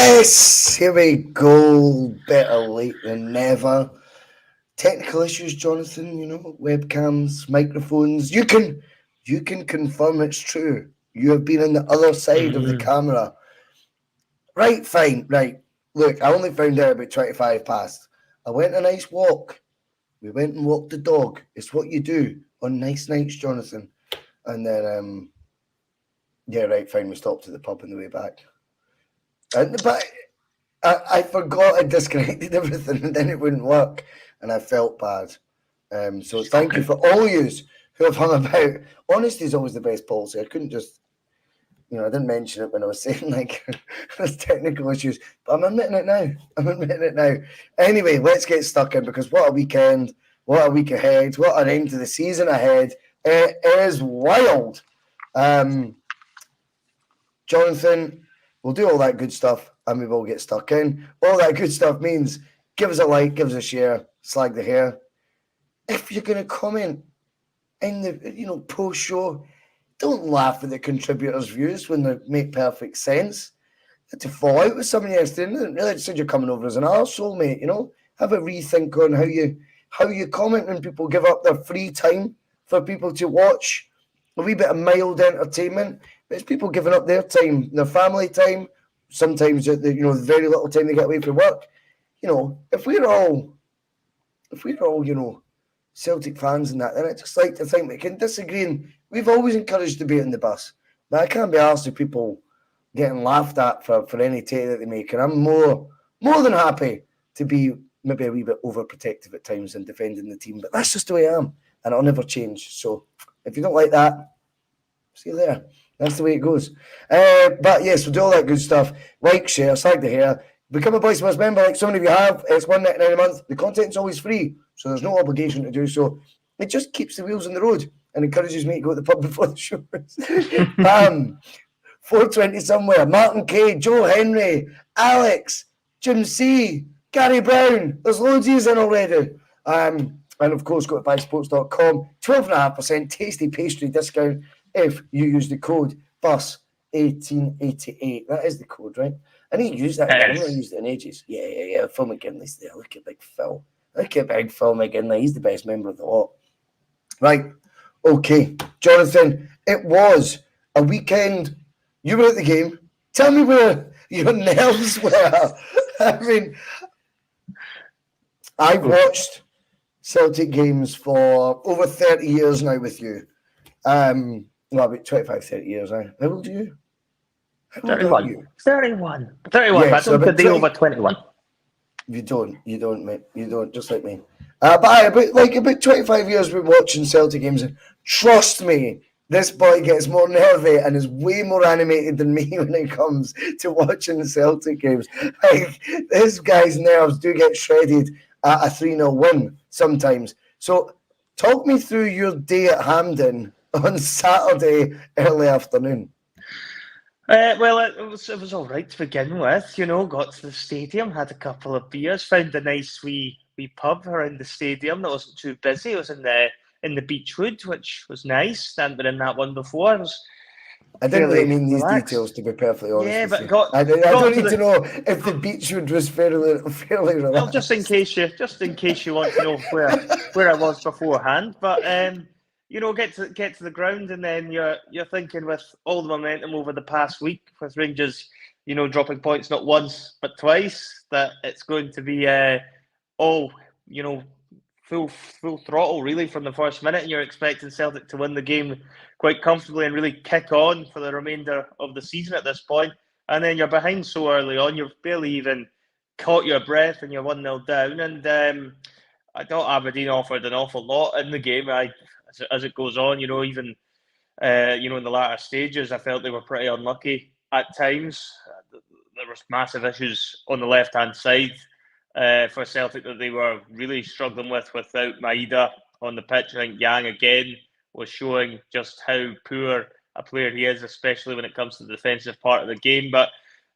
Yes, here we go. Better late than never. Technical issues, Jonathan. Webcams, microphones. You can confirm it's true. You have been on the other side of the camera. Right, fine. Right. Look, I only found out about 25 past. I went a nice walk. We went and walked the dog. It's what you do on nice nights, Jonathan. And then, yeah, right, fine. We stopped at the pub on the way back. But I forgot I disconnected everything and then it wouldn't work. And I felt bad. So thank you for all yous who have hung about. Honesty is always the best policy. I couldn't just, I didn't mention it when I was saying there's technical issues, but I'm admitting it now. Anyway, let's get stuck in because what a weekend, what a week ahead, what an end to the season ahead. It is wild. Jonathan, we'll do all that good stuff and we will get stuck in. All that good stuff means give us a like, give us a share, slag the hair. If you're going to comment in the post-show, don't laugh at the contributors' views when they make perfect sense. You had to fall out with someone yesterday. Didn't really said you're coming over as an arsehole, mate. Have a rethink on how you comment when people give up their free time for people to watch a wee bit of mild entertainment. But it's people giving up their time, their family time. Sometimes the very little time they get away from work. If we're all Celtic fans and that, then I just like to think we can disagree. And we've always encouraged debate on the bus, but I can't be asked with people getting laughed at for any take that they make. And I'm more than happy to be maybe a wee bit overprotective at times in defending the team, but that's just the way I am, and it'll never change. So if you don't like that, see you there. That's the way it goes. But yes, we'll do all that good stuff. Like, share, slag the hair. Become a Bhoycie Bus member like so many of you have. It's $1.99 a month. The content's always free, so there's no obligation to do so. It just keeps the wheels on the road and encourages me to go to the pub before the show. Bam! 420 somewhere. Martin K, Joe Henry, Alex, Jim C, Gary Brown. There's loads of yous in already. And of course, go to buysports.com. 12.5% tasty pastry discount if you use the code BUS1888. That is the code, right? I need to use that again. I've not used it in ages. Yeah. Phil McGinley's there. Look at Big Phil. Look at Big Phil McGinley. He's the best member of the lot. Right. Okay. Jonathan, it was a weekend. You were at the game. Tell me where your nerves were. I mean, I've watched Celtic games for over 30 years now with you. About 25, 30 years. How old are you? 31. 31. 31, yeah, but so I don't deal over 21. You don't, mate. You don't, just like me. But about 25 years we've been watching Celtic games, and trust me, this boy gets more nervy and is way more animated than me when it comes to watching Celtic games. Like, this guy's nerves do get shredded at a 3-0 win sometimes. So talk me through your day at Hampden on Saturday early afternoon. Well, it was all right to begin with. Got to the stadium, had a couple of beers, found a nice wee pub around the stadium that wasn't too busy. It was in the Beechwood, which was nice. Hadn't been in that one before. I didn't really mean these details, to be perfectly honest. Yeah, but I don't need to know if the Beechwood was fairly relaxed. Well, just in case you want to know where I was beforehand, but get to the ground, and then you're thinking, with all the momentum over the past week with Rangers, dropping points not once but twice, that it's going to be all full throttle really from the first minute, and you're expecting Celtic to win the game quite comfortably and really kick on for the remainder of the season at this point. And then you're behind so early on, you've barely even caught your breath, and you're 1-0 down. And I thought Aberdeen offered an awful lot in the game. As it goes on, even in the latter stages, I felt they were pretty unlucky at times. There was massive issues on the left-hand side for Celtic that they were really struggling with without Maeda on the pitch. I think Yang again was showing just how poor a player he is, especially when it comes to the defensive part of the game. But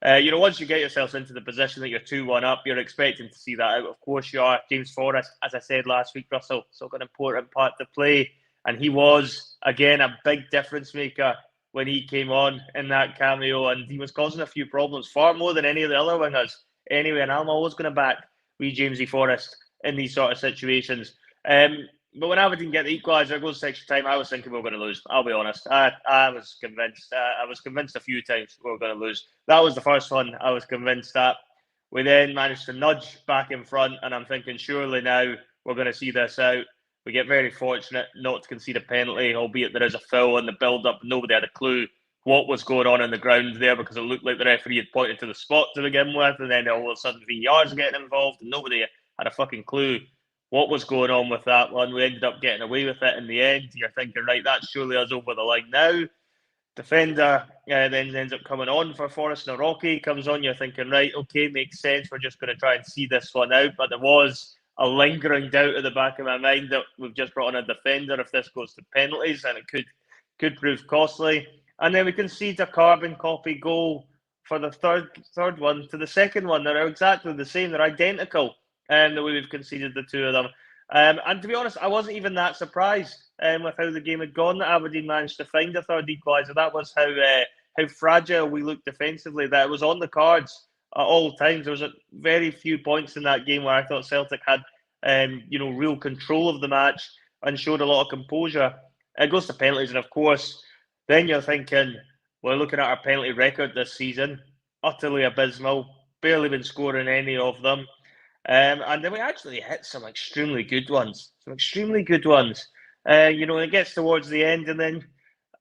once you get yourselves into the position that you're 2-1 up, you're expecting to see that out. Of course you are. James Forrest, as I said last week, Russell, still got an important part to play. And he was, again, a big difference maker when he came on in that cameo, and he was causing a few problems, far more than any of the other wingers. Anyway, and I'm always going to back wee Jamesy Forrest in these sort of situations. But when Aberdeen get the equaliser, goes to extra time, I was thinking we were going to lose. I'll be honest. I was convinced. I was convinced a few times we were going to lose. That was the first one I was convinced that. We then managed to nudge back in front, and I'm thinking surely now we're going to see this out. We get very fortunate not to concede a penalty, albeit there is a foul in the build-up. Nobody had a clue what was going on in the ground there because it looked like the referee had pointed to the spot to begin with, and then all of a sudden VAR's getting involved, and nobody had a fucking clue what was going on with that one. We ended up getting away with it in the end. You're thinking, right, that's surely us over the line now. Defender then ends up coming on for Forrest Rocky. Comes on, you're thinking, right, okay, makes sense. We're just going to try and see this one out. But there was a lingering doubt at the back of my mind that we've just brought on a defender if this goes to penalties, and it could prove costly. And then we concede a carbon copy goal for the third one to the second one. They're exactly the same. They're identical the way we've conceded the two of them. And to be honest, I wasn't even that surprised with how the game had gone that Aberdeen managed to find a third equaliser. That was how fragile we looked defensively, that it was on the cards at all times. There was very few points in that game where I thought Celtic had real control of the match and showed a lot of composure. It goes to penalties, and of course, then you're thinking, we're looking at our penalty record this season, utterly abysmal, barely been scoring any of them. And then we actually hit some extremely good ones. It gets towards the end, and then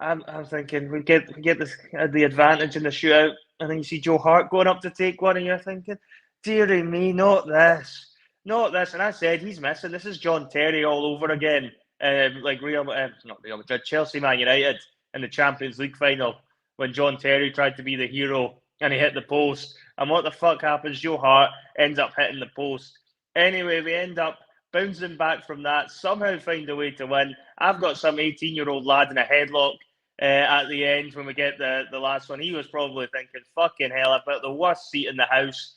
I'm thinking we get the advantage in the shootout, and then you see Joe Hart going up to take one, and you're thinking, dearie me, not this. And I said, he's missing. This is John Terry all over again, like not Real Madrid, Chelsea, Man United in the Champions League final when John Terry tried to be the hero and he hit the post. And what the fuck happens? Joe Hart ends up hitting the post. Anyway, we end up bouncing back from that, somehow find a way to win. I've got some 18-year-old lad in a headlock at the end when we get the last one. He was probably thinking, fucking hell, I've got the worst seat in the house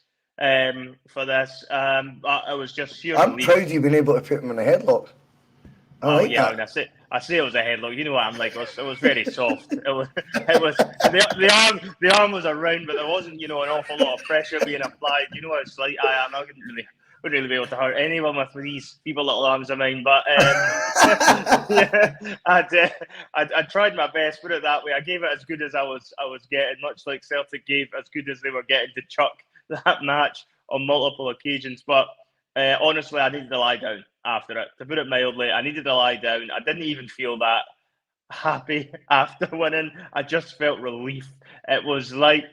for this. I was just sheer I'm relief. proud you've been able to put him in a headlock. That. I say it was a headlock. You know what I'm like? It was very soft. It was the arm was around, but there wasn't an awful lot of pressure being applied. You know how slight I am. I wouldn't really be able to hurt anyone with these feeble little arms of mine. But I tried my best. Put it that way. I gave it as good as I was getting, much like Celtic gave as good as they were getting to chuck that match on multiple occasions. But honestly, I needed to lie down after it. To put it mildly, I needed to lie down. I didn't even feel that happy after winning. I just felt relief. It was like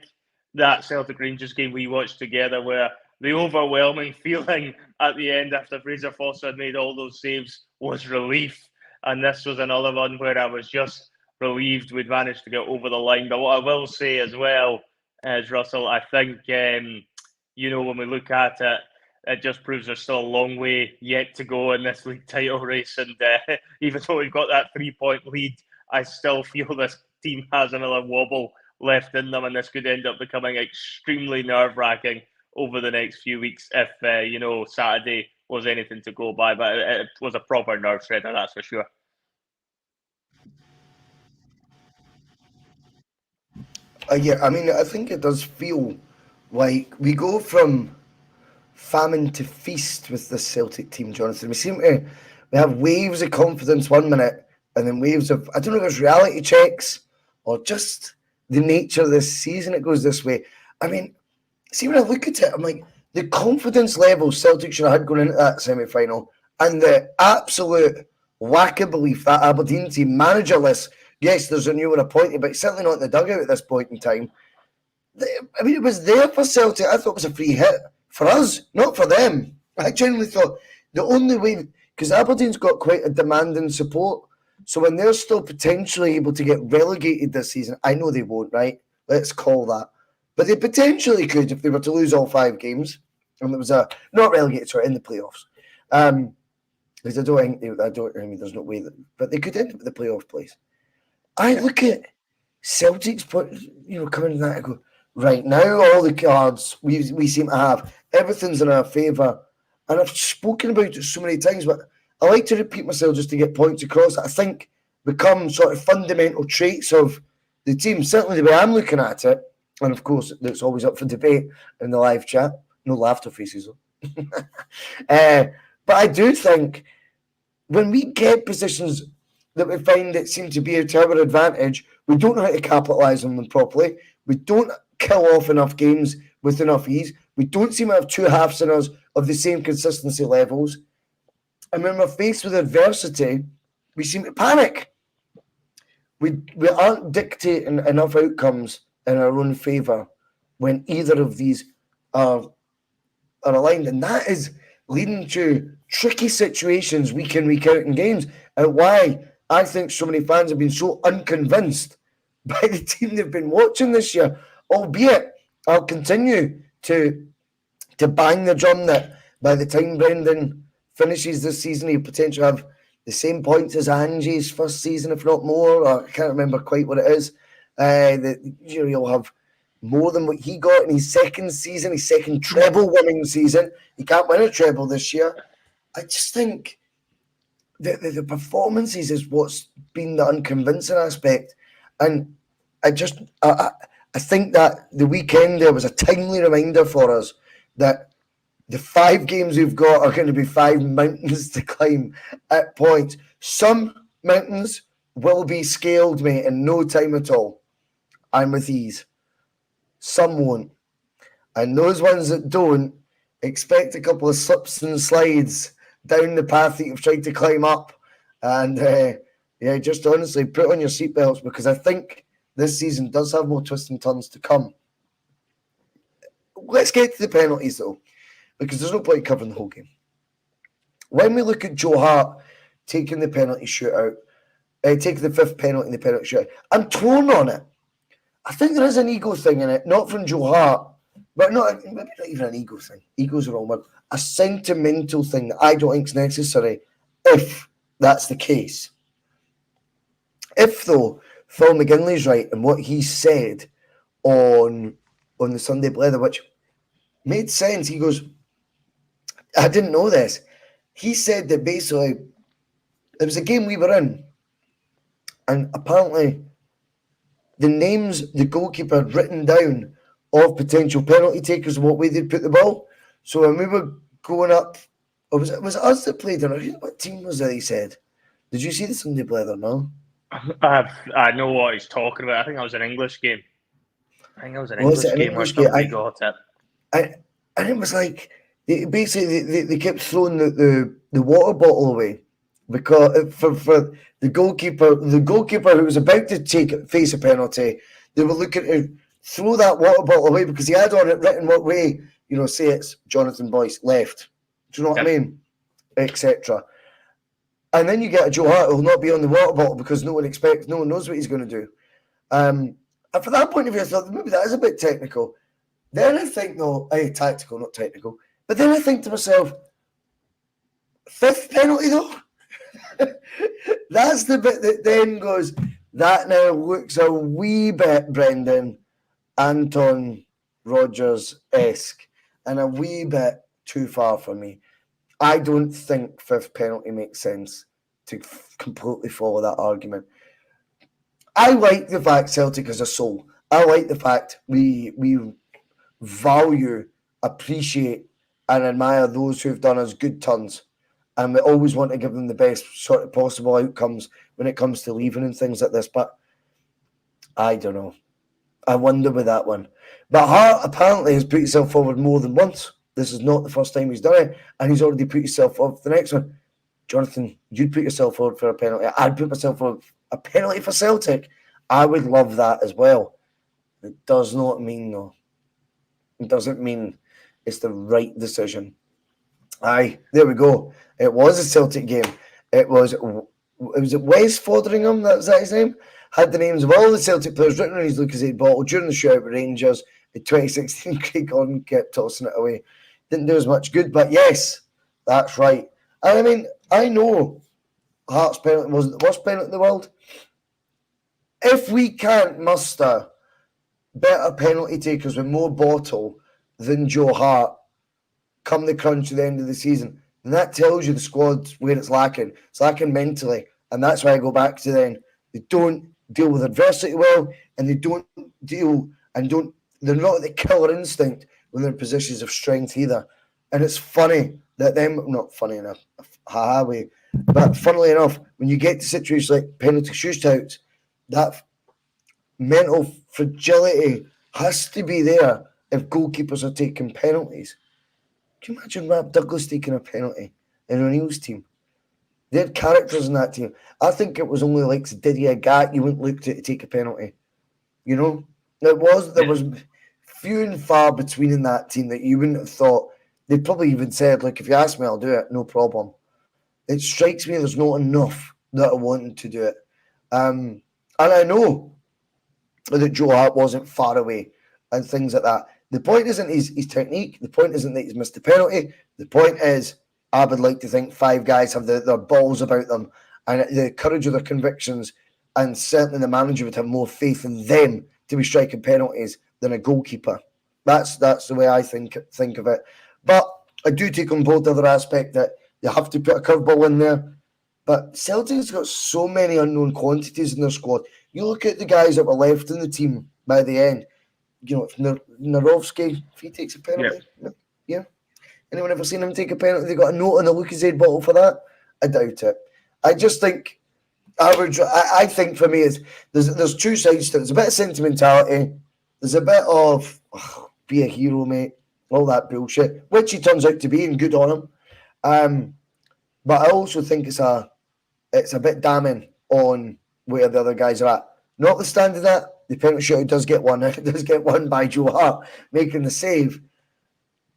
that Celtic Rangers game we watched together where the overwhelming feeling at the end after Fraser Foster had made all those saves was relief. And this was another one where I was just relieved we'd managed to get over the line. But what I will say as well is, Russell, I think, when we look at it, it just proves there's still a long way yet to go in this league title race. And even though we've got that 3-point lead, I still feel this team has another wobble left in them, and this could end up becoming extremely nerve-wracking over the next few weeks if, Saturday was anything to go by. But it was a proper nerve shredder, that's for sure. I think it does feel like we go from famine to feast with this Celtic team, Jonathan. We have waves of confidence one minute and then waves of, I don't know if it's reality checks or just the nature of this season, it goes this way. See, when I look at it, I'm like, the confidence level Celtic should have had going into that semi-final and the absolute lack of belief that Aberdeen team, managerless, yes, there's a new one appointed, but certainly not in the dugout at this point in time. It was there for Celtic. I thought it was a free hit. For us, not for them. I genuinely thought the only way, because Aberdeen's got quite a demanding support, so when they're still potentially able to get relegated this season, I know they won't, right? Let's call that. But they potentially could if they were to lose all 5 games. And it was not relegated, sorry, in the playoffs. Because there's no way but they could end up with the playoff place. I look at Celtic's, coming to that and go, right now, all the cards we seem to have, everything's in our favour. And I've spoken about it so many times, but I like to repeat myself just to get points across that I think become sort of fundamental traits of the team, certainly the way I'm looking at it, and of course, it's always up for debate in the live chat. No laughter faces, though. But I do think when we get positions that we find that seem to be to our advantage, we don't know how to capitalise on them properly. We don't kill off enough games with enough ease. We don't seem to have two halves in us of the same consistency levels. And when we're faced with adversity, we seem to panic. We aren't dictating enough outcomes in our own favour when either of these are aligned. And that is leading to tricky situations week in, week out in games. And why I think so many fans have been so unconvinced by the team they've been watching this year. Albeit, I'll continue to bang the drum that by the time Brendan finishes this season, he'll potentially have the same points as Angie's first season, if not more. Or I can't remember quite what it is. That he'll have more than what he got in his second season, his second treble-winning season. He can't win a treble this year. I just think the performances is what's been the unconvincing aspect. And I think that the weekend there was a timely reminder for us that the 5 games we've got are going to be 5 mountains to climb at points. Some mountains will be scaled, mate, in no time at all. I'm with ease. Some won't. And those ones that don't, expect a couple of slips and slides down the path that you've tried to climb up. And just honestly, put on your seatbelts, because I think this season does have more twists and turns to come. Let's get to the penalties, though, because there's no point covering the whole game. When we look at Joe Hart taking the penalty shootout, taking the 5th penalty in the penalty shootout, I'm torn on it. I think there is an ego thing in it, not from Joe Hart, but maybe not even an ego thing. Ego's the wrong word. A sentimental thing that I don't think is necessary if that's the case. If, though, Phil McGinley's right and what he said on the Sunday Blether, which made sense, he goes, I didn't know this. He said that basically it was a game we were in, and apparently the names the goalkeeper had written down of potential penalty takers and what way they'd put the ball. So when we were going up, or was it us that played? Or what team was that he said? Did you see the Sunday Blether, no? I know what he's talking about. I think that was an English game. Where somebody got it. And it was like, they kept throwing the water bottle away because for the goalkeeper who was about to face a penalty, they were looking to throw that water bottle away because he had on it written what way, say it's Jonathan Bhoycie, left. Do you know what I mean? Etc. And then you get a Joe Hart who will not be on the water bottle because no one knows what he's going to do. And from that point of view, I thought maybe that is a bit technical. Then I think, tactical, not technical. But then I think to myself, 5th penalty though? That's the bit that then goes, that now looks a wee bit, Brendan, Anton Rodgers-esque, and a wee bit too far for me. I don't think 5th penalty makes sense to completely follow that argument. I like the fact Celtic is a soul. I like the fact we value, appreciate, and admire those who've done us good turns. And we always want to give them the best sort of possible outcomes when it comes to leaving and things like this. But I don't know. I wonder with that one. But Hart apparently has put himself forward more than once. This is not the first time he's done it. And he's already put himself forward for the next one. Jonathan, you'd put yourself forward for a penalty. I'd put myself forward for a penalty for Celtic. I would love that as well. It does not mean, though. It doesn't mean it's the right decision. Aye, there we go. It was a Celtic game. It was Wes Foderingham, was that his name? Had the names of all the Celtic players written on his Lucozade bottle during the shootout with Rangers in 2016. Craig Gordon kept tossing it away. Didn't do as much good, but yes, that's right. And I mean, I know Hart's penalty wasn't the worst penalty in the world. If we can't muster better penalty takers with more bottle than Joe Hart come the crunch at the end of the season, then that tells you the squad's where it's lacking. It's lacking mentally. And that's why I go back to then. They don't deal with adversity well, and they don't deal and don't. They're not the killer instinct when they're in positions of strength either. And it's funny that them, not funny enough, haha way, but funnily enough, when you get to situations like penalty shootouts, that mental fragility has to be there if goalkeepers are taking penalties. Can you imagine Rap Douglas taking a penalty in O'Neill's team? They had characters in that team. I think it was only like Didier Gat you wouldn't look to take a penalty. You know? There was few and far between in that team that you wouldn't have thought. They'd probably even said, like, if you ask me, I'll do it, no problem. It strikes me there's not enough that are wanting to do it. And I know that Joe Hart wasn't far away and things like that. The point isn't his technique. The point isn't that he's missed the penalty. The point is, I would like to think 5 guys have their balls about them and the courage of their convictions, and certainly the manager would have more faith in them to be striking penalties than a goalkeeper. That's the way I think of it. But I do take on board the other aspect that you have to put a curveball in there. But Celtic's got so many unknown quantities in their squad. You look at the guys that were left in the team by the end. You know, if Narovsky, if he takes a penalty, yeah. Anyone ever seen him take a penalty? They got a note on the Lucozade bottle for that? I doubt it. I just think I think for me is there's 2 sides to it. There's a bit of sentimentality. There's a bit of be a hero, mate. All that bullshit, which he turns out to be, and good on him. But I also think it's a bit damning on where the other guys are at. Notwithstanding that, the penalty shootout does get one. It does get one by Joe Hart making the save.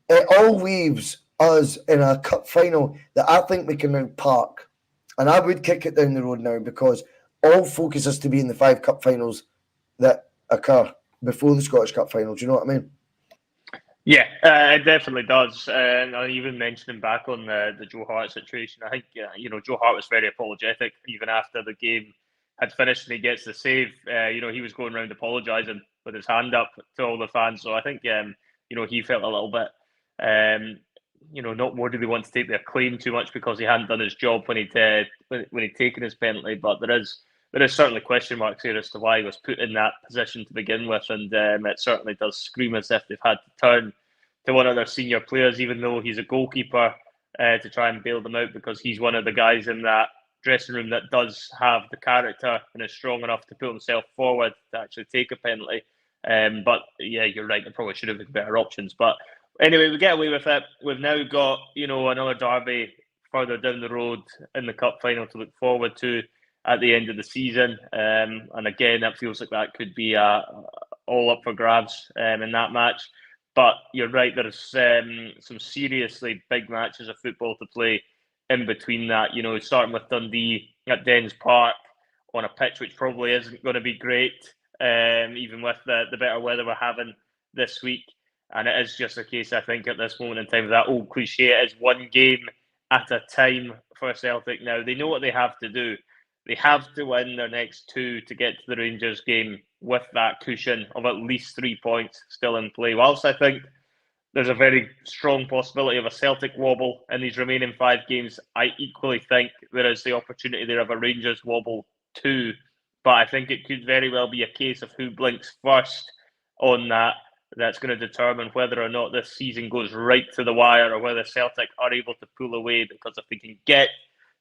It all leaves us in a cup final that I think we can now park. And I would kick it down the road now, because all focus has to be in the 5 cup finals that occur before the Scottish Cup final. Do you know what I mean? Yeah, it definitely does. And even mentioning back on the Joe Hart situation, I think Joe Hart was very apologetic even after the game had finished and he gets the save. He was going around apologising with his hand up to all the fans. So I think he felt a little bit not more do they want to take their claim too much because he hadn't done his job when he'd taken his penalty. But there is certainly question marks here as to why he was put in that position to begin with, and it certainly does scream as if they've had to turn to one of their senior players, even though he's a goalkeeper, to try and bail them out, because he's one of the guys in that dressing room that does have the character and is strong enough to put himself forward to actually take a penalty. But yeah, you're right, there probably should have been better options. But anyway, we get away with it. We've now got, another derby further down the road in the cup final to look forward to at the end of the season. And again, that feels like that could be all up for grabs in that match. But you're right, there's some seriously big matches of football to play in between that. Starting with Dundee at Dens Park on a pitch which probably isn't going to be great, even with the better weather we're having this week. And it is just a case, I think, at this moment in time, that old cliche, it is one game at a time for Celtic now. They know what they have to do. They have to win their next 2 to get to the Rangers game with that cushion of at least 3 points still in play. Whilst I think there's a very strong possibility of a Celtic wobble in these remaining 5 games, I equally think there is the opportunity there of a Rangers wobble too. But I think it could very well be a case of who blinks first on that. That's going to determine whether or not this season goes right to the wire, or whether Celtic are able to pull away. Because if they can get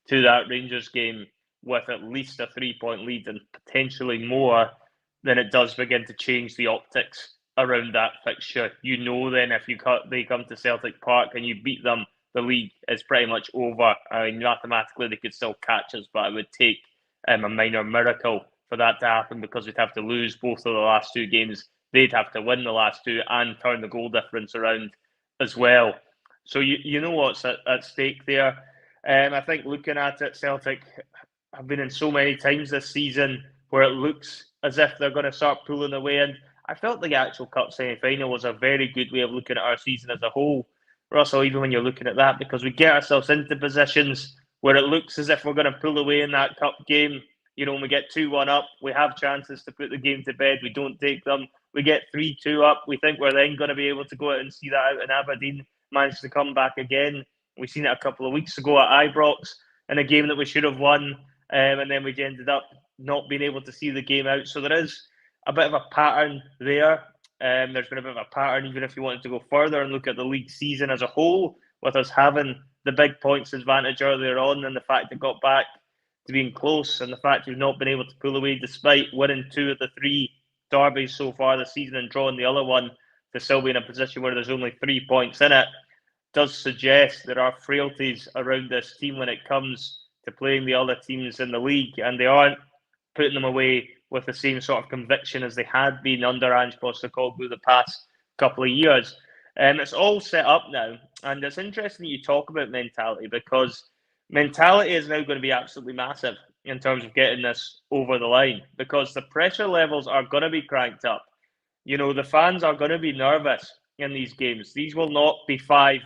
to that Rangers game with at least a 3-point lead and potentially more, then it does begin to change the optics around that fixture. Then if they come to Celtic Park and you beat them, the league is pretty much over. I mean, mathematically they could still catch us, but it would take a minor miracle for that to happen, because we'd have to lose both of the last 2 games. They'd have to win the last 2 and turn the goal difference around as well. So you know what's at stake there. I think looking at it, Celtic have been in so many times this season where it looks as if they're going to start pulling away. And I felt the actual Cup semi-final was a very good way of looking at our season as a whole, Russell, even when you're looking at that, because we get ourselves into positions where it looks as if we're going to pull away in that Cup game. When we get 2-1 up, we have chances to put the game to bed. We don't take them. We get 3-2 up. We think we're then going to be able to go out and see that out in Aberdeen. Managed to come back again. We've seen it a couple of weeks ago at Ibrox in a game that we should have won. And then we ended up not being able to see the game out. So there is a bit of a pattern there. There's been a bit of a pattern, even if you wanted to go further and look at the league season as a whole, with us having the big points advantage earlier on, and the fact it got back to being close, and the fact you've not been able to pull away despite winning 2 of the 3 derbies so far this season and drawing the other one, to still be in a position where there's only 3 points in it, does suggest there are frailties around this team when it comes to playing the other teams in the league, and they aren't putting them away with the same sort of conviction as they had been under Ange Postecoglou the past couple of years. It's all set up now, and it's interesting that you talk about mentality, because mentality is now going to be absolutely massive in terms of getting this over the line, because the pressure levels are going to be cranked up. You know, the fans are going to be nervous in these games. These will not be 5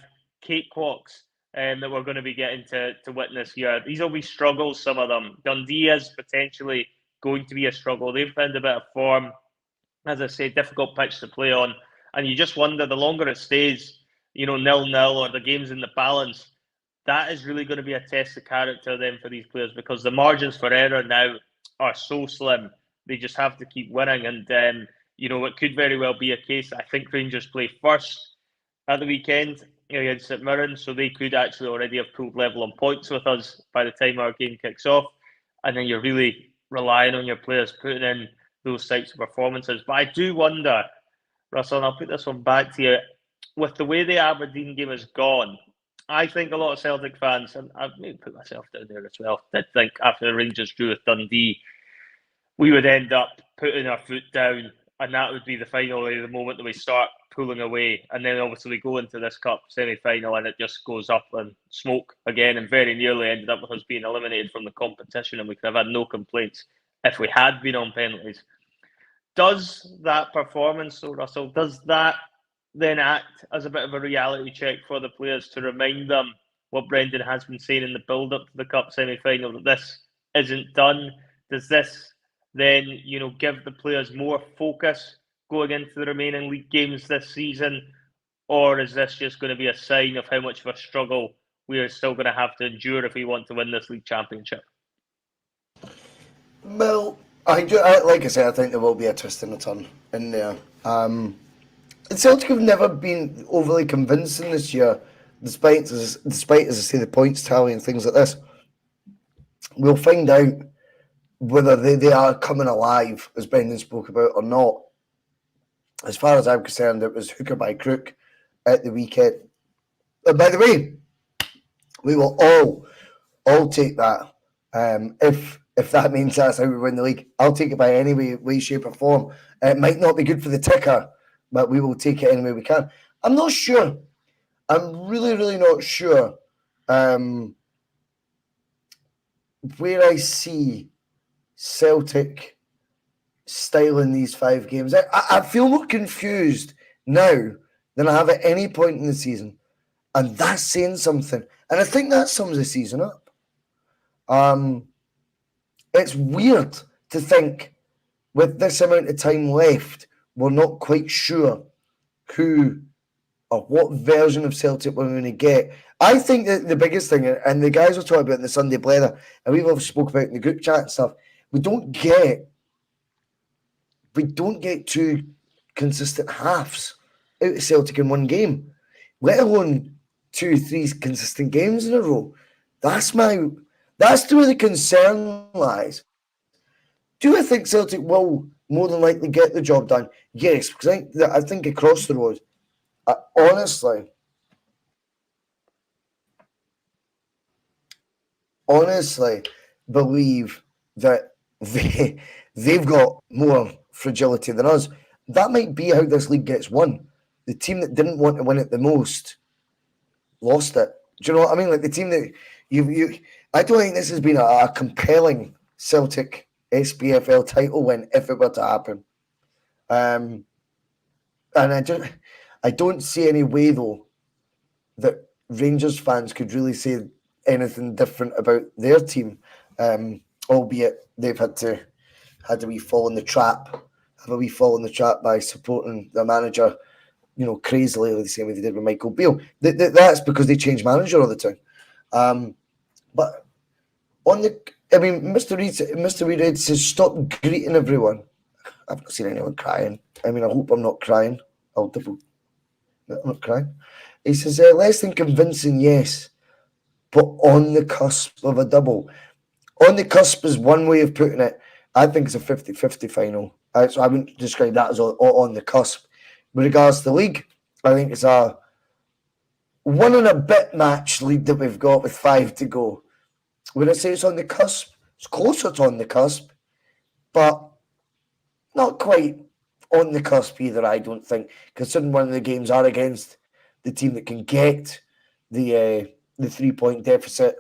cakewalks that we're going to be getting to witness here. These will be struggles, some of them. Dundee is potentially going to be a struggle. They've found a bit of form. As I say, difficult pitch to play on. And you just wonder, the longer it stays, 0-0, or the game's in the balance, that is really going to be a test of character then for these players, because the margins for error now are so slim. They just have to keep winning. And, it could very well be a case. I think Rangers play first at the weekend against St Mirren, so they could actually already have pulled level on points with us by the time our game kicks off. And then you're really relying on your players putting in those types of performances. But I do wonder, Russell, and I'll put this one back to you, with the way the Aberdeen game has gone, I think a lot of Celtic fans, and I've maybe put myself down there as well, did think after the Rangers drew with Dundee, we would end up putting our foot down, and that would be the final, the moment that we start pulling away. And then obviously we go into this cup semi-final and it just goes up in smoke again, and very nearly ended up with us being eliminated from the competition, and we could have had no complaints if we had been on penalties. Does that performance, so Russell, does that then act as a bit of a reality check for the players to remind them what Brendan has been saying in the build-up to the cup semi-final, that this isn't done? Does this then, give the players more focus going into the remaining league games this season? Or is this just going to be a sign of how much of a struggle we are still going to have to endure if we want to win this league championship? Well, like I said, I think there will be a twist and a turn in there. Celtic have never been overly convincing this year, despite, as I say, the points tally and things like this. We'll find out whether they are coming alive, as Brendan spoke about, or not. As far as I'm concerned, it was hooker by crook at the weekend. And by the way, we will all take that. If that means that's how we win the league, I'll take it by any way, shape or form. It might not be good for the ticker, but we will take it any way we can. I'm not sure. I'm really, really not sure where I see Celtic styling these 5 games. I feel more confused now than I have at any point in the season. And that's saying something. And I think that sums the season up. It's weird to think with this amount of time left, we're not quite sure who or what version of Celtic we're going to get. I think that the biggest thing, and the guys were talking about in the Sunday Blether, and we've also spoke about in the group chat and stuff, we don't get 2 consistent halves out of Celtic in one game, let alone 2-3 consistent games in a row. That's where the concern lies. Do I think Celtic will more than likely get the job done? Yes, because I think across the road, I honestly believe that they've got more fragility than us. That might be how this league gets won. The team that didn't want to win it the most lost it. Do you know what I mean? Like the team that I don't think this has been a compelling Celtic SPFL title win if it were to happen. And I don't see any way though that Rangers fans could really say anything different about their team, albeit they've had a wee fall in the trap by supporting the manager, crazily, like the same way they did with Michael Beale. That's because they change manager all the time. But on I mean, Mr. Reed says, stop greeting everyone. I've not seen anyone crying. I mean, I hope I'm not crying. I'm not crying. He says, less than convincing, yes, but on the cusp of a double. On the cusp is one way of putting it. I think it's a 50-50 final. So I wouldn't describe that as on the cusp. With regards to the league, I think it's a 1 and a bit match lead that we've got with 5 to go. When I say it's on the cusp, it's closer to on the cusp, but not quite on the cusp either, I don't think, considering one of the games are against the team that can get the 3-point deficit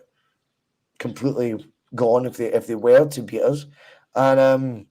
completely gone if they were to beat us. And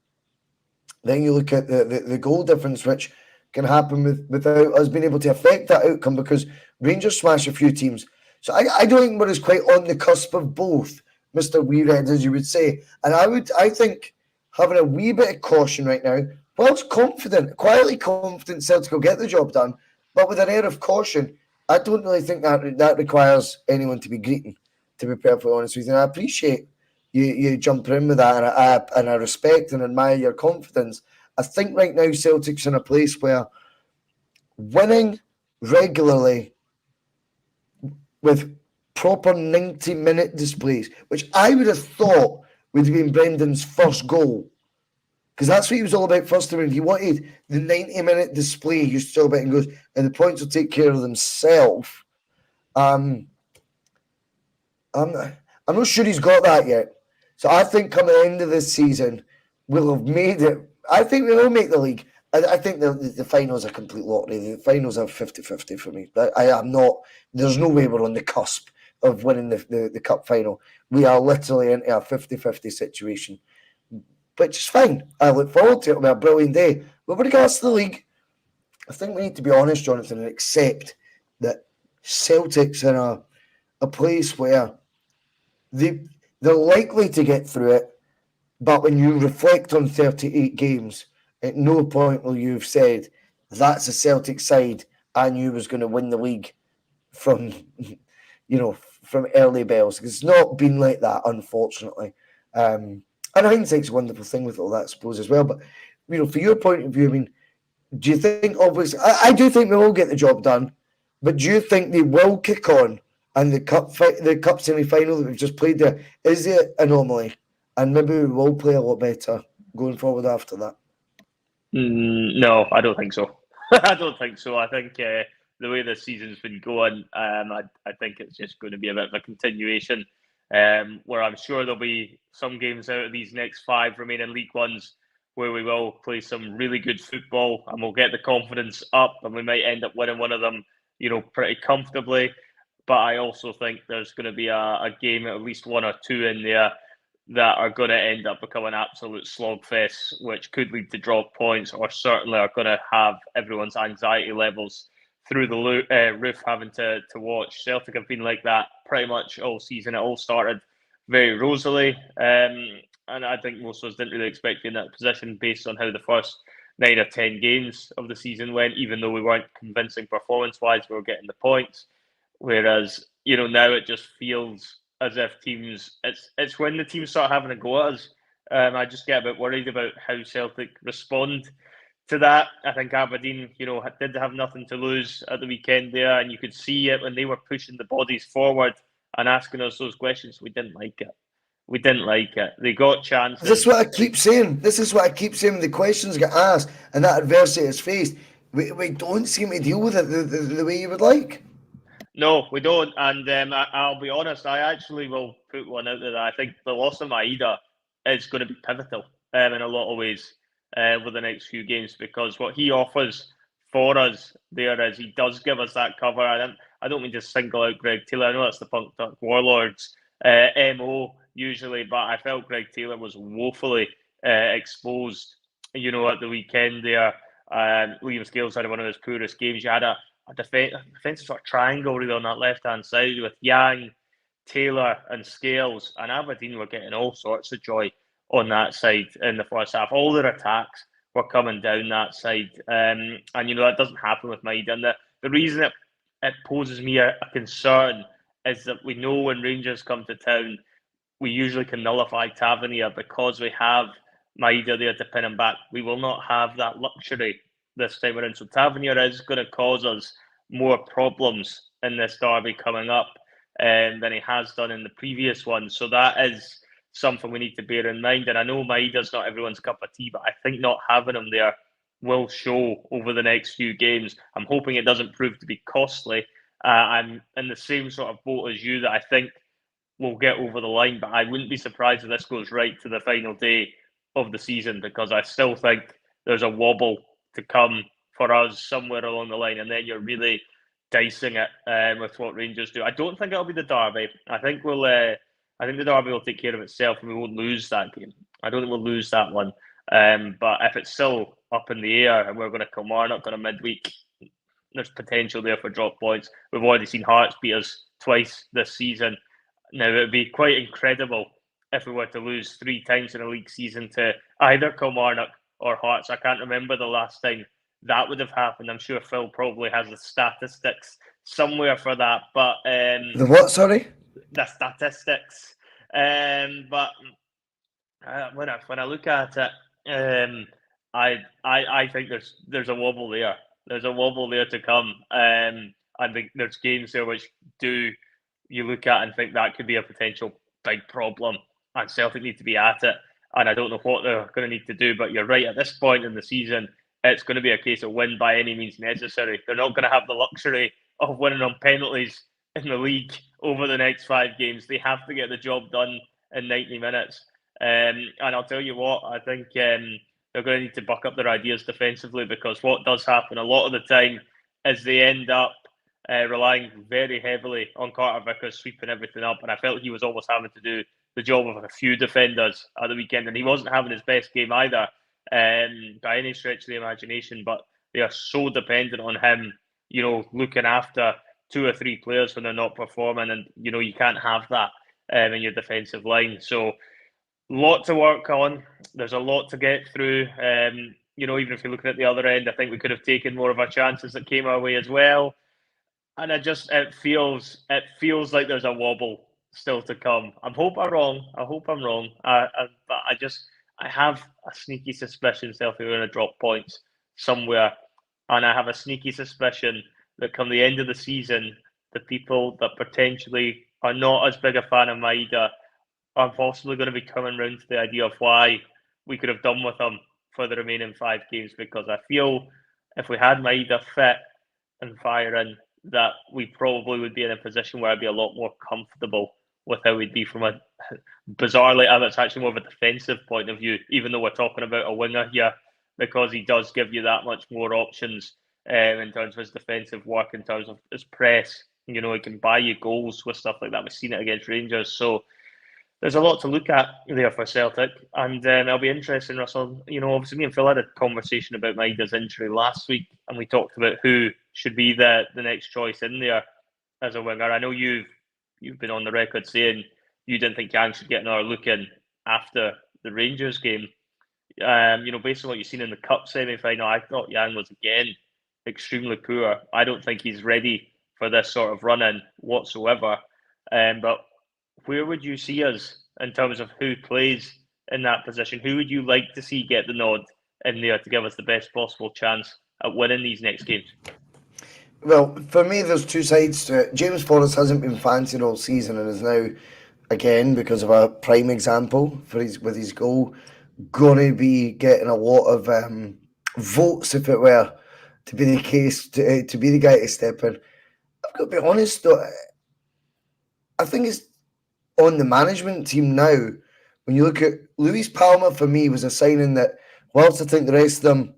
then you look at the goal difference, which can happen without us being able to affect that outcome, because Rangers smash a few teams. So I don't think we're as quite on the cusp of both, Mr. Weirhead, as you would say. And I think having a wee bit of caution right now, whilst quietly confident Celtic will get the job done, but with an air of caution, I don't really think that requires anyone to be greeting, to be perfectly honest with you. And I appreciate you jumping in with that, and I respect and admire your confidence. I think right now Celtic's in a place where winning regularly with proper 90-minute displays, which I would have thought would have been Brendan's first goal, because that's what he was all about first time. He wanted the 90-minute display. He used to talk about it and goes, and the points will take care of themselves. I'm not sure he's got that yet. So I think come the end of this season, we'll have made it. I think we will make the league. I think the finals are complete lottery. The finals are 50-50 for me. I am not. There's no way we're on the cusp of winning the cup final. We are literally into a 50-50 situation, which is fine. I look forward to it. It'll be a brilliant day. But with regards to the league, I think we need to be honest, Jonathan, and accept that Celtic's in a place where they're likely to get through it, but when you reflect on 38 games, at no point will you have said, that's a Celtic side I knew was going to win the league from early bells. It's not been like that, unfortunately. And hindsight's a wonderful thing with all that, I suppose, as well. But, for your point of view, I mean, do you think, obviously, I do think they will get the job done, but do you think they will kick on? And the cup semi-final that we've just played there, is it anomaly? And maybe we will play a lot better going forward after that. No, I don't think so. I don't think so. I think the way this season's been going, I think it's just going to be a bit of a continuation, where I'm sure there'll be some games out of these next 5 remaining League Ones where we will play some really good football and we'll get the confidence up and we might end up winning one of them, pretty comfortably. But I also think there's going to be a game, at least 1 or 2 in there, that are going to end up becoming absolute slogfests, which could lead to drop points, or certainly are going to have everyone's anxiety levels through the roof, having to watch. Celtic have been like that pretty much all season. It all started very rosily, and I think most of us didn't really expect to be in that position based on how the first 9 or 10 games of the season went. Even though we weren't convincing performance-wise, we were getting the points. Whereas, now it just feels as if teams, it's when the teams start having a go at us. I just get a bit worried about how Celtic respond to that. I think Aberdeen, did have nothing to lose at the weekend there, and you could see it when they were pushing the bodies forward and asking us those questions. We didn't like it. They got chances. This is what I keep saying. When the questions get asked and that adversity is faced, we don't seem to deal with it the way you would like. No, we don't. And I'll be honest, I actually will put one out there that I think the loss of Maeda is going to be pivotal in a lot of ways over the next few games, because what he offers for us there is he does give us that cover. I don't mean to single out Greg Taylor. I know that's the Punk Duck Warlords MO usually, but I felt Greg Taylor was woefully exposed, at the weekend there. Liam Scales had one of his poorest games. You had a defensive sort of triangle really on that left-hand side with Yang, Taylor and Scales, and Aberdeen were getting all sorts of joy on that side in the first half. All their attacks were coming down that side, and that doesn't happen with Maeda. And the reason it poses me a concern is that we know when Rangers come to town, we usually can nullify Tavernier because we have Maeda there to pin him back. We will not have that luxury this time around. So Tavernier is going to cause us more problems in this derby coming up than he has done in the previous one. So that is something we need to bear in mind. And I know Maeda's not everyone's cup of tea, but I think not having him there will show over the next few games. I'm hoping it doesn't prove to be costly. I'm in the same sort of boat as you that I think we'll get over the line, but I wouldn't be surprised if this goes right to the final day of the season, because I still think there's a wobble to come for us somewhere along the line, and then you're really dicing it with what Rangers do. I don't think it'll be the derby. I think the derby will take care of itself, and we won't lose that game. I don't think we'll lose that one. But if it's still up in the air and we're going to Kilmarnock on a midweek, there's potential there for drop points. We've already seen Hearts beat us twice this season. Now, it would be quite incredible if we were to lose 3 times in a league season to either Kilmarnock or Hearts. I can't remember the last time that would have happened. I'm sure Phil probably has the statistics somewhere for that. But the what? Sorry, the statistics. But when I look at it, I think there's a wobble there. There's a wobble there to come. I think there's games there which you look at and think that could be a potential big problem, and Celtic need to be at it. And I don't know what they're going to need to do, but you're right. At this point in the season, it's going to be a case of win by any means necessary. They're not going to have the luxury of winning on penalties in the league over the next 5 games. They have to get the job done in 90 minutes. And I'll tell you what, I think they're going to need to buck up their ideas defensively, because what does happen a lot of the time is they end up relying very heavily on Carter Vickers sweeping everything up. And I felt he was almost having to do the job of a few defenders at the weekend, and he wasn't having his best game either by any stretch of the imagination. But they are so dependent on him, looking after 2 or 3 players when they're not performing, and you can't have that in your defensive line. So lot to work on. There's a lot to get through. Even if you're looking at the other end, I think we could have taken more of our chances that came our way as well. And it feels like there's a wobble still to come. I hope I'm wrong. But I have a sneaky suspicion Celtic are going to drop points somewhere, and I have a sneaky suspicion that come the end of the season, the people that potentially are not as big a fan of Maeda are possibly going to be coming round to the idea of why we could have done with him for the remaining 5 games. Because I feel if we had Maeda fit and firing, that we probably would be in a position where I'd be a lot more comfortable with how we'd be from a bizarrely, and it's actually more of a defensive point of view, even though we're talking about a winger here, because he does give you that much more options in terms of his defensive work, in terms of his press. He can buy you goals with stuff like that. We've seen it against Rangers. So there's a lot to look at there for Celtic, and it'll be interesting, Russell. Obviously, me and Phil had a conversation about Maeda's injury last week, and we talked about who should be the next choice in there as a winger. I know you've been on the record saying you didn't think Yang should get another look in after the Rangers game. Based on what you've seen in the Cup semi-final, I thought Yang was again extremely poor. I don't think he's ready for this sort of run-in whatsoever. But where would you see us in terms of who plays in that position? Who would you like to see get the nod in there to give us the best possible chance at winning these next games? Well, for me, there's 2 sides to it. James Forrest hasn't been fancied all season, and is now, again, because of a prime example with his goal, going to be getting a lot of votes, if it were to be the case, to be the guy to step in. I've got to be honest, though, I think it's on the management team now. When you look at Luis Palma, for me, was a signing that, whilst I think the rest of them,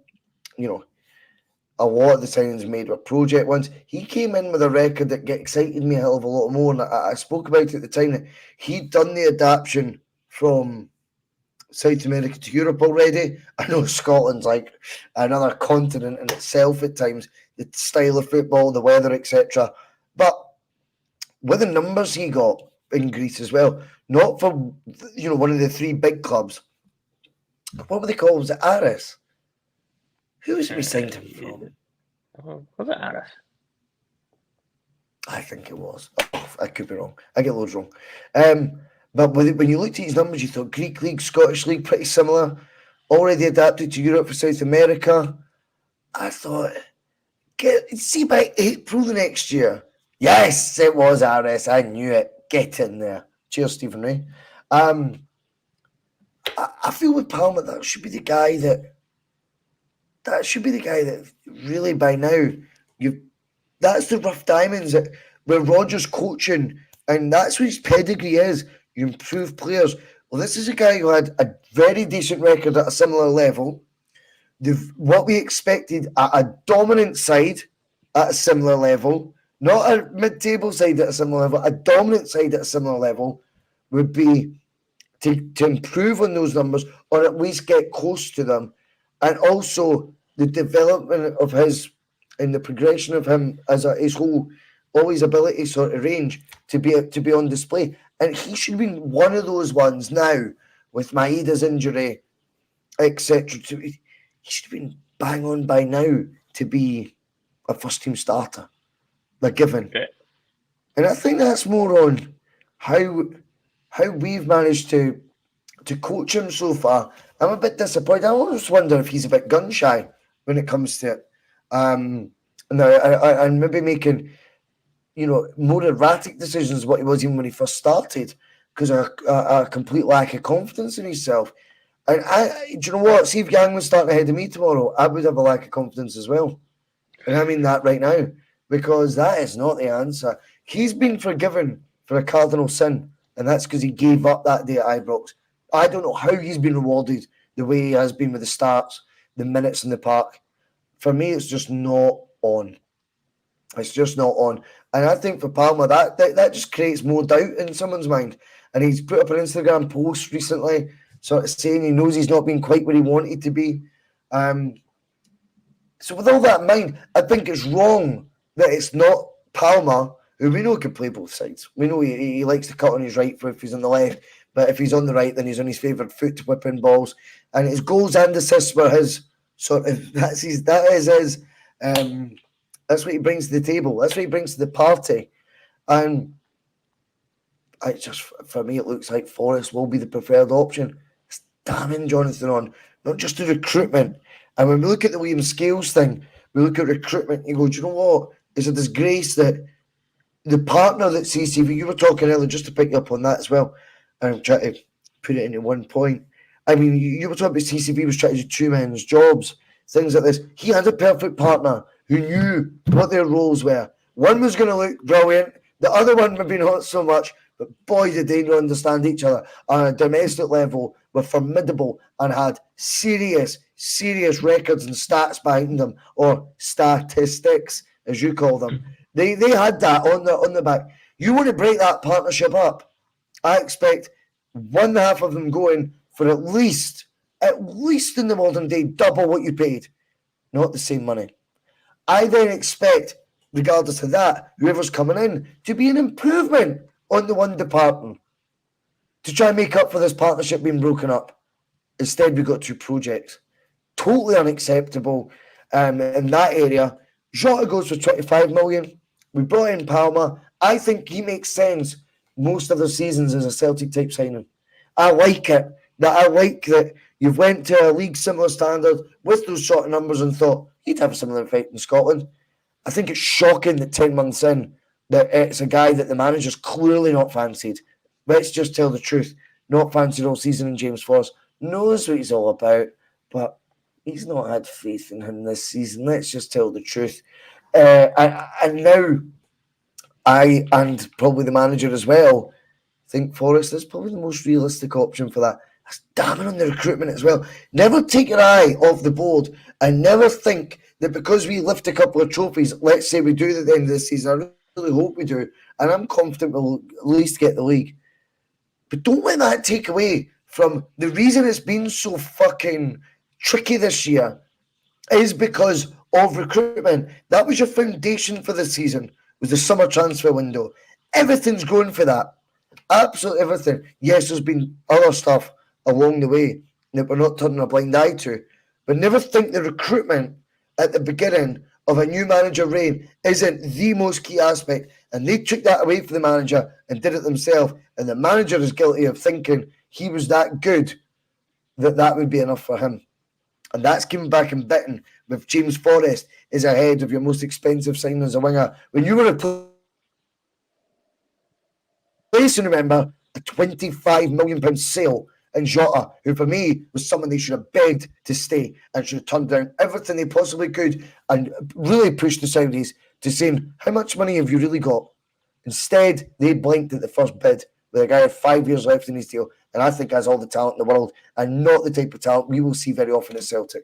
a lot of the signings made were project ones, he came in with a record that excited me a hell of a lot more. And I spoke about it at the time that he'd done the adaptation from South America to Europe already. I know Scotland's like another continent in itself at times, the style of football, the weather, etc. But with the numbers he got in Greece as well, not for one of the 3 big clubs. What were they called? Was it Aris? Who was it we signed him from? Was it Aris? I think it was. Oh, I could be wrong. I get loads wrong. But when you looked at his numbers, you thought Greek League, Scottish League, pretty similar. Already adapted to Europe for South America. I thought, see by April the next year. Yes, it was RS. I knew it. Get in there. Cheers, Stephen Ray. I feel with Palmer that should be the guy that really by now that's the rough diamonds where Rodgers coaching, and that's what his pedigree is. You improve players. Well, this is a guy who had a very decent record at a similar level. What we expected at a dominant side at a similar level, not a mid-table side at a similar level, a dominant side at a similar level would be to improve on those numbers or at least get close to them. And also the development of his and the progression of him as his whole all his ability sort of range to be on display. And he should be one of those ones now with Maeda's injury, etc. He should have been bang on by now to be a first team starter. They're given. Okay. And I think that's more on how we've managed to coach him so far. I'm a bit disappointed. I always wonder if he's a bit gun shy when it comes to it. And maybe making, more erratic decisions what he was even when he first started because of a complete lack of confidence in himself. And do you know what? See if Yang was starting ahead of me tomorrow, I would have a lack of confidence as well. And I mean that right now because that is not the answer. He's been forgiven for a cardinal sin, and that's because he gave up that day at Ibrox. I don't know how he's been rewarded the way he has been with the starts, the minutes in the park. For me, it's just not on. It's just not on. And I think for Palmer, that just creates more doubt in someone's mind. And he's put up an Instagram post recently sort of saying he knows he's not been quite where he wanted to be. So with all that in mind, I think it's wrong that it's not Palmer, who we know can play both sides. We know he likes to cut on his right foot if he's on the left, but if he's on the right, then he's on his favourite foot to whip in balls. And his goals and assists were his sort of, that's what he brings to the table. That's what he brings to the party. And for me, it looks like Forrest will be the preferred option. It's damning Jonathan on, not just the recruitment. And when we look at the William Scales thing, we look at recruitment and you go, do you know what? It's a disgrace that the partner that CCV, you were talking earlier, just to pick up on that as well, and I'm trying to put it into one point. I mean, you were talking about CCV was trying to do two men's jobs, things like this. He had a perfect partner who knew what their roles were. One was going to look brilliant, the other one maybe not so much, but boy, did they not understand each other on a domestic level, were formidable and had serious records and stats behind them, or statistics, as you call them. They had that on the back. You want to break that partnership up, I expect one half of them going for at least in the modern day, double what you paid, not the same money. I then expect, regardless of that, whoever's coming in to be an improvement on the one departing to try and make up for this partnership being broken up. Instead, we've got two projects. Totally unacceptable in that area. Jota goes for 25 million. We brought in Palmer. I think he makes sense most of the seasons as a Celtic type signing. I like it. I like that you've went to a league similar standard with those sort of numbers and thought he'd have a similar effect in Scotland. I think it's shocking that 10 months in that it's a guy that the manager's clearly not fancied. Let's just tell the truth. Not fancied all season, and James Forrest knows what he's all about, but he's not had faith in him this season. Let's just tell the truth. And now I, and probably the manager as well, think Forrest is probably the most realistic option for that. That's damning on the recruitment as well. Never take your eye off the board and never think that because we lift a couple of trophies, let's say we do at the end of the season, I really hope we do, and I'm confident we'll at least get the league. But don't let that take away from the reason it's been so fucking tricky this year is because of recruitment. That was your foundation for the season, was the summer transfer window. Everything's going for that. Absolutely everything. Yes, there's been other stuff along the way that we're not turning a blind eye to. But never think the recruitment at the beginning of a new manager reign isn't the most key aspect. And they took that away from the manager and did it themselves. And the manager is guilty of thinking he was that good that would be enough for him. And that's coming back and bitten with James Forrest is ahead of your most expensive signing as a winger. When you were replacing, remember, a £25 million sale in Jota, who for me was someone they should have begged to stay and should have turned down everything they possibly could and really pushed the Saudis to saying, how much money have you really got? Instead, they blinked at the first bid with a guy with 5 years left in his deal, and I think has all the talent in the world and not the type of talent we will see very often at Celtic.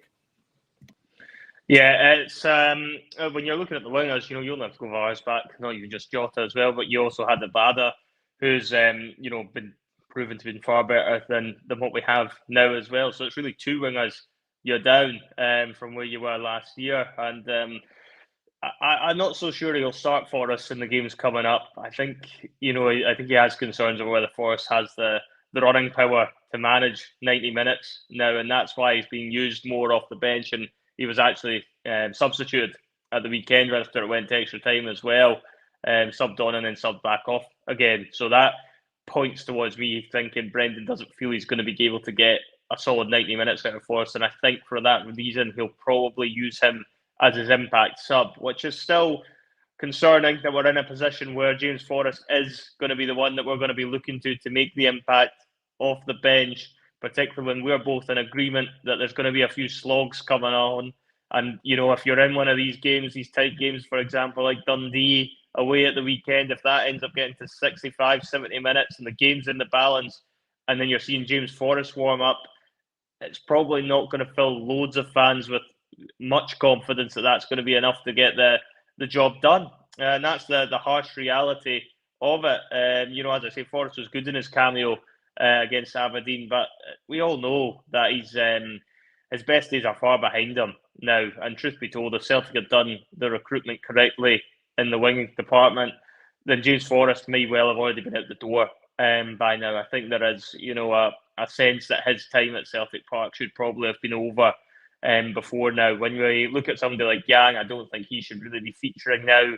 Yeah, it's when you're looking at the wingers, you don't have to go Vars back, not even just Jota as well, but you also had the Bada, who's been proven to be far better than what we have now as well. So it's really two wingers you're down from where you were last year, and I'm not so sure he'll start for us in the games coming up. I think he has concerns over whether Forrest has the running power to manage 90 minutes now, and that's why he's being used more off the bench. And he was actually substituted at the weekend after it went to extra time as well, subbed on and then subbed back off again. So that points towards me thinking Brendan doesn't feel he's going to be able to get a solid 90 minutes out of Forrest, and I think for that reason he'll probably use him as his impact sub, which is still concerning that we're in a position where James Forrest is going to be the one that we're going to be looking to make the impact off the bench, particularly when we're both in agreement that there's going to be a few slogs coming on. And, if you're in one of these games, these tight games, for example, like Dundee away at the weekend, if that ends up getting to 65, 70 minutes and the game's in the balance, and then you're seeing James Forrest warm up, it's probably not going to fill loads of fans with much confidence that that's going to be enough to get the job done. And that's the harsh reality of it. As I say, Forrest was good in his cameo against Aberdeen, but we all know that his best days are far behind him now. And truth be told, if Celtic had done the recruitment correctly in the winging department, then James Forrest may well have already been out the door by now. I think there is, a sense that his time at Celtic Park should probably have been over before now. When we look at somebody like Yang, I don't think he should really be featuring now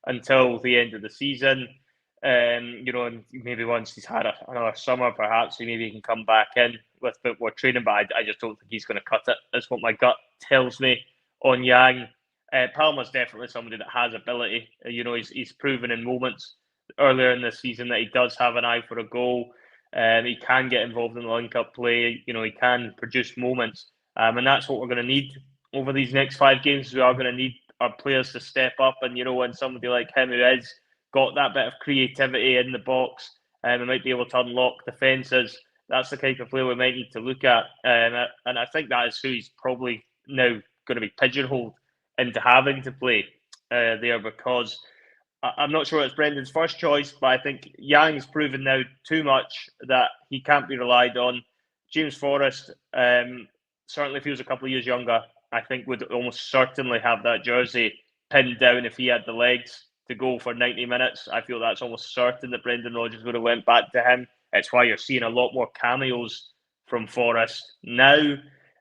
until the end of the season. And maybe once he's had another summer, perhaps he can come back in with a bit more training. But I just don't think he's going to cut it. That's what my gut tells me on Yang. Palmer's definitely somebody that has ability. He's proven in moments earlier in the season that he does have an eye for a goal. He can get involved in the link-up play. He can produce moments. And that's what we're going to need over these next 5 games. We are going to need our players to step up. And, when somebody like him who has got that bit of creativity in the box and might be able to unlock defences, that's the kind of player we might need to look at. And I think that is who he's probably now going to be pigeonholed into having to play there, because I'm not sure it's Brendan's first choice, but I think Yang's proven now too much that he can't be relied on. James Forrest certainly feels a couple of years younger. I think would almost certainly have that jersey pinned down if he had the legs to go for 90 minutes. I feel that's almost certain that Brendan Rodgers would have went back to him. It's why you're seeing a lot more cameos from Forrest now.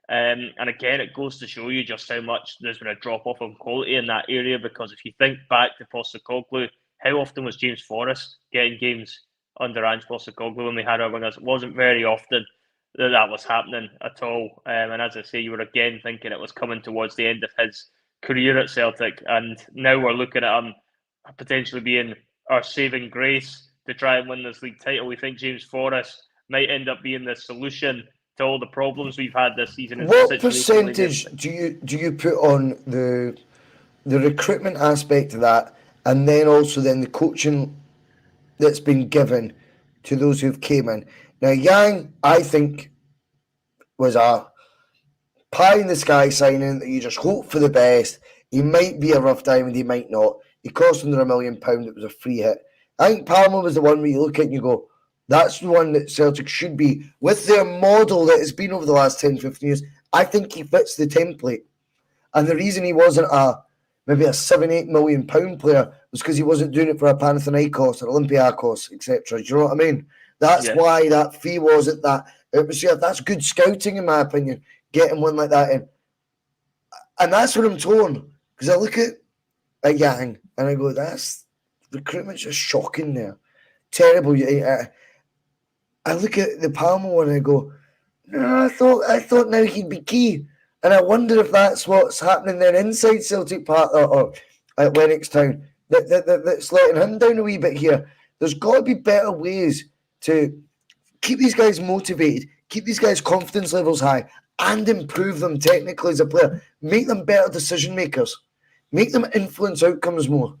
And again, it goes to show you just how much there's been a drop-off of quality in that area, because if you think back to Postecoglou, how often was James Forrest getting games under Ange Postecoglou when we had our wingers? It wasn't very often that was happening at all. And as I say, you were again thinking it was coming towards the end of his career at Celtic, and now we're looking at him potentially being our saving grace to try and win this league title. We think James Forrest might end up being the solution to all the problems we've had this season. What percentage do you put on the recruitment aspect of that, and then also then the coaching that's been given to those who've came in? Now, Yang, I think, was a pie in the sky signing that you just hope for the best. He might be a rough diamond, he might not. He cost under £1 million. It was a free hit. I think Palmer was the one where you look at and you go, that's the one that Celtic should be. With their model that has been over the last 10, 15 years, I think he fits the template. And the reason he wasn't maybe a £7-8 million player was because he wasn't doing it for a Panathinaikos or Olympiakos, etc. Do you know what I mean? That's why that fee wasn't that. It was, that's good scouting, in my opinion, getting one like that in. And that's what I'm torn. Because I look at Yang and I go, that's recruitment's just shocking there. Terrible. I look at the Palmer one and I go, no, I thought now he'd be key. And I wonder if that's what's happening there inside Celtic Park or at Lennoxtown that's letting him down a wee bit here. There's got to be better ways to keep these guys motivated, keep these guys' confidence levels high, and improve them technically as a player. Make them better decision makers. Make them influence outcomes more.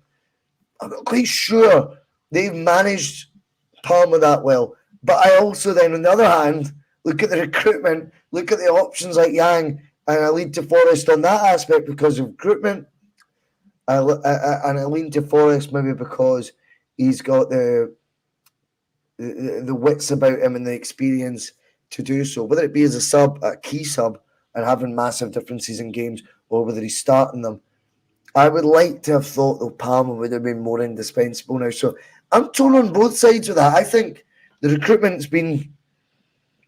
I'm not quite sure they've managed Palmer that well. But I also then, on the other hand, look at the recruitment, look at the options like Yang, and I lean to Forrest on that aspect because of recruitment. And I lean to Forrest maybe because he's got the wits about him and the experience to do so, whether it be as a sub, a key sub, and having massive differences in games, or whether he's starting them. I would like to have thought that Palmer would have been more indispensable now. So I'm torn on both sides of that. I think the recruitment's been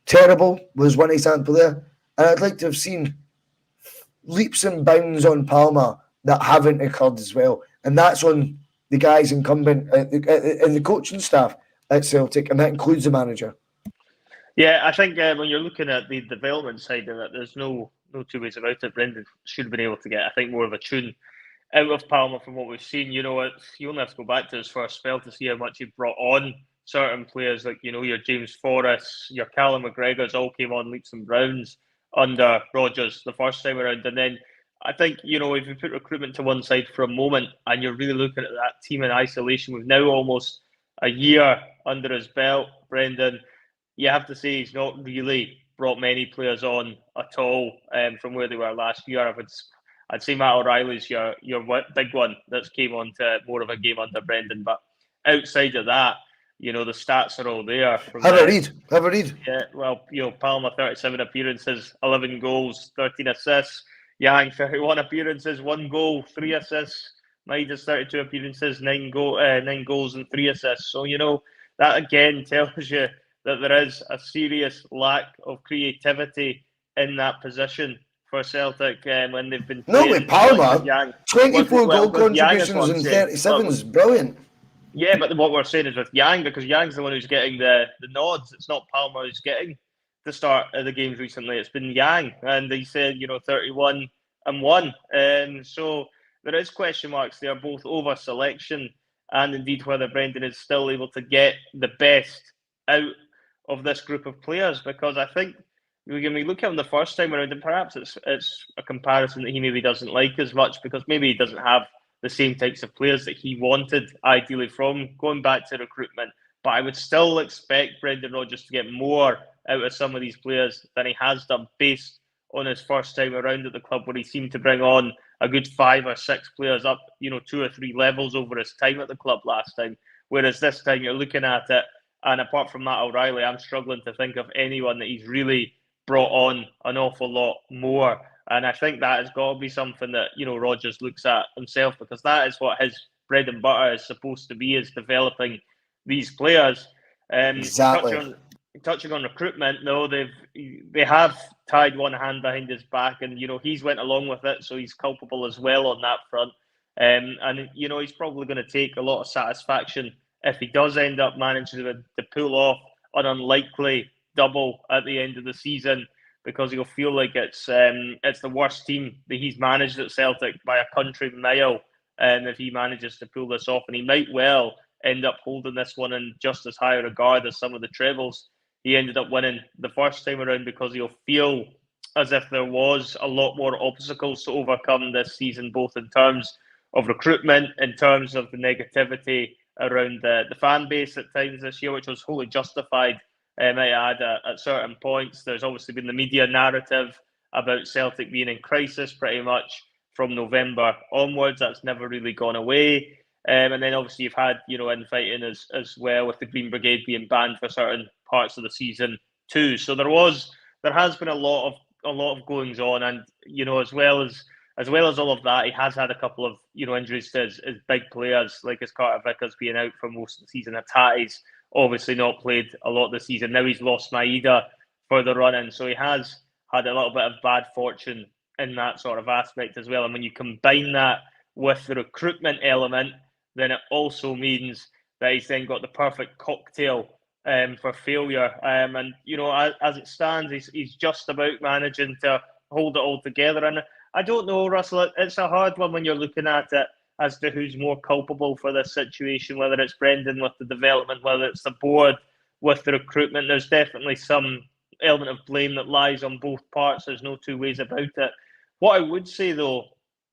terrible, was one example there. And I'd like to have seen leaps and bounds on Palmer that haven't occurred as well. And that's on the guys incumbent in the coaching staff at Celtic, and that includes the manager. Yeah, I think when you're looking at the development side of it, there's no two ways about it. Brendan should have been able to get, I think, more of a tune out of Palmer from what we've seen. You only have to go back to his first spell to see how much he brought on certain players, like your James Forrest, your Callum McGregors all came on leaps and bounds under Rodgers the first time around. And then I think, if you put recruitment to one side for a moment and you're really looking at that team in isolation, with now almost a year under his belt, Brendan, you have to say he's not really brought many players on at all from where they were last year. I'd say Matt O'Reilly's your big one that's came on to more of a game under Brendan. But outside of that, the stats are all there. Have a read. Yeah, well, Palmer, 37 appearances, 11 goals, 13 assists. Yang, 31 appearances, 1 goal, 3 assists. Midas, 32 appearances, 9 goals and 3 assists. So, that again tells you that there is a serious lack of creativity in that position for Celtic when they've been playing. No, with Palmer, 24 goal contributions and 37 is brilliant. Yeah, but what we're saying is with Yang, because Yang's the one who's getting the nods. It's not Palmer who's getting the start of the games recently. It's been Yang, and he said 31 and 1. So there is question marks there, both over selection and indeed whether Brendan is still able to get the best out of this group of players. Because I think when we look at him the first time around, and perhaps it's a comparison that he maybe doesn't like as much, because maybe he doesn't have the same types of players that he wanted ideally from going back to recruitment. But I would still expect Brendan Rodgers to get more out of some of these players than he has done based on his first time around at the club, where he seemed to bring on a good 5 or 6 players up, 2 or 3 levels over his time at the club last time. Whereas this time you're looking at it, and apart from Matt O'Reilly, I'm struggling to think of anyone that he's really brought on an awful lot more. And I think that has got to be something that, Rodgers looks at himself, because that is what his bread and butter is supposed to be, is developing these players. Exactly. Touching on recruitment, though, they have tied one hand behind his back, and he's went along with it, so he's culpable as well on that front. And he's probably going to take a lot of satisfaction if he does end up managing to pull off an unlikely double at the end of the season, because he'll feel like it's the worst team that he's managed at Celtic by a country mile. And if he manages to pull this off, and he might well end up holding this one in just as high a regard as some of the trebles he ended up winning the first time around, because he'll feel as if there was a lot more obstacles to overcome this season, both in terms of recruitment, in terms of the negativity around the fan base at times this year, which was wholly justified, I add, at certain points. There's obviously been the media narrative about Celtic being in crisis pretty much from November onwards. That's never really gone away. And then obviously you've had, infighting as well, with the Green Brigade being banned for certain parts of the season too. So there has been a lot of goings on, and as well as all of that, he has had a couple of injuries to his big players, like his Carter Vickers being out for most of the season. Hattati's obviously not played a lot this season. Now he's lost Maeda for the run-in, so he has had a little bit of bad fortune in that sort of aspect as well. And when you combine that with the recruitment element, then it also means that he's then got the perfect cocktail for failure. And, as it stands, he's just about managing to hold it all together. And I don't know, Russell, it's a hard one when you're looking at it as to who's more culpable for this situation, whether it's Brendan with the development, whether it's the board with the recruitment. There's definitely some element of blame that lies on both parts. There's no two ways about it. What I would say, though,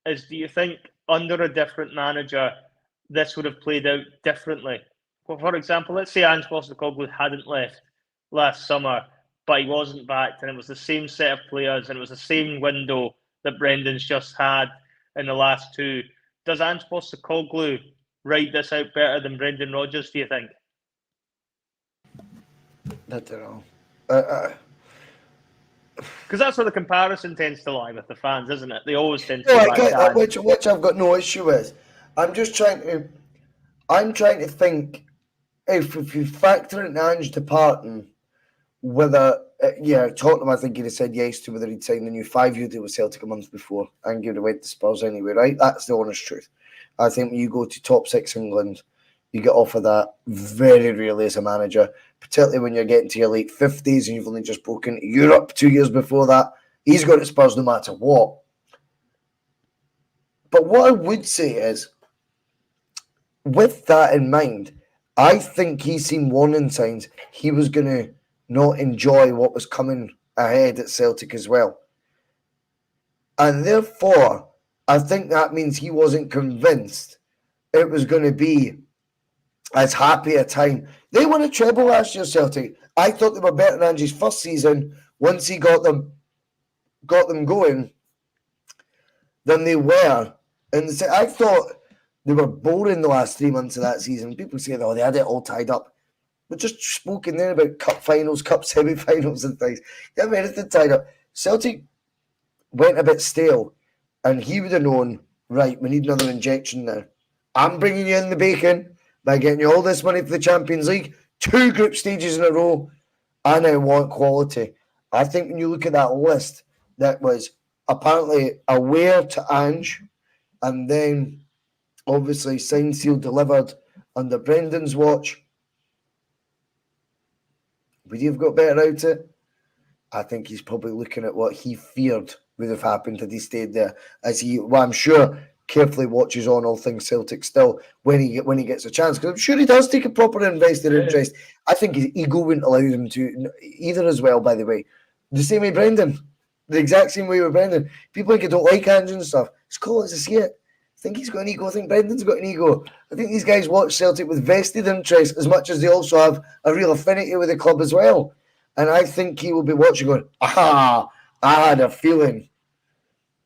is do you think under a different manager, this would have played out differently? Well, for example, let's say Ange Postecoglou hadn't left last summer, but he wasn't back, and it was the same set of players, and it was the same window that Brendan's just had in the last two. Does Ange Postecoglou ride this out better than Brendan Rodgers, do you think? I don't know. Because that's where the comparison tends to lie with the fans, isn't it? They always tend to I get that, which I've got no issue with. I'm trying to think if you factor in Ange departing, whether Tottenham, I think he'd have said yes to whether he'd signed the new 5-year deal with Celtic a month before and give it away to Spurs anyway, right? That's the honest truth. I think when you go to top 6 England, you get offered that very rarely as a manager, particularly when you're getting to your late 50s and you've only just broken into Europe 2 years before that. He's got to Spurs no matter what. But what I would say is, with that in mind, I think he's seen warning signs he was going to not enjoy what was coming ahead at Celtic as well. And therefore, I think that means he wasn't convinced it was going to be as happy a time. They won a treble last year, Celtic. I thought they were better than Ange's first season once he got them going than they were. And I thought they were boring the last 3 months of that season. People say, oh, they had it all tied up. We're just spoken there about cup finals, cup semi-finals and things. They haven't anything tied up. Celtic went a bit stale, and he would have known, right, we need another injection now. I'm bringing you in the bacon by getting you all this money for the Champions League, 2 group stages in a row, and I want quality. I think when you look at that list that was apparently aware to Ange, and then obviously signed, sealed, delivered under Brendan's watch, would he have got better out of it? I think he's probably looking at what he feared would have happened had he stayed there, as he, well, I'm sure, carefully watches on all things Celtic still when he gets a chance, because I'm sure he does take a proper invested interest. I think his ego wouldn't allow him to either as well, by the way. The same way Brendan. The exact same way with Brendan. People think I don't like Ange and stuff. It's cool as I see it. I think he's got an ego. I think Brendan's got an ego. I think these guys watch Celtic with vested interest as much as they also have a real affinity with the club as well. And I think he will be watching going, I had a feeling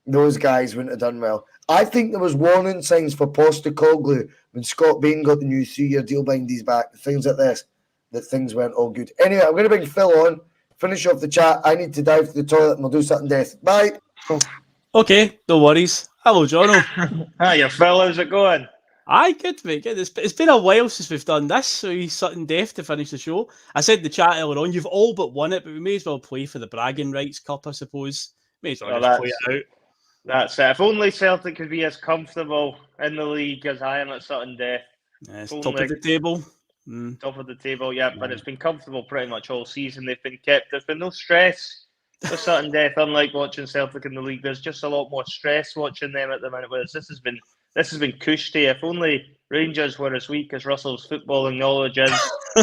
those guys wouldn't have done well. I think there was warning signs for Postecoglou when Scott Bain got the new 3-year deal behind his back, things like this, that things weren't all good. Anyway, I'm going to bring Phil on, finish off the chat. I need to dive to the toilet and we'll do something death. Bye. Okay, no worries. Hello, Jono. Hiya, Phil. How's it going? Aye, good, mate. Good. It's been a while since we've done this, so he's sudden death to finish the show. I said in the chat earlier on, you've all but won it, but we may as well play for the bragging rights cup, I suppose. May as well just play it out. That's it. If only Celtic could be as comfortable in the league as I am at sudden death. Yeah, it's top of the table. Top of the table, yeah, but it's been comfortable pretty much all season. They've been kept. There's been no stress for sudden death, unlike watching Celtic in the league. There's just a lot more stress watching them at the minute. Whereas this has been cushy. If only Rangers were as weak as Russell's footballing knowledge is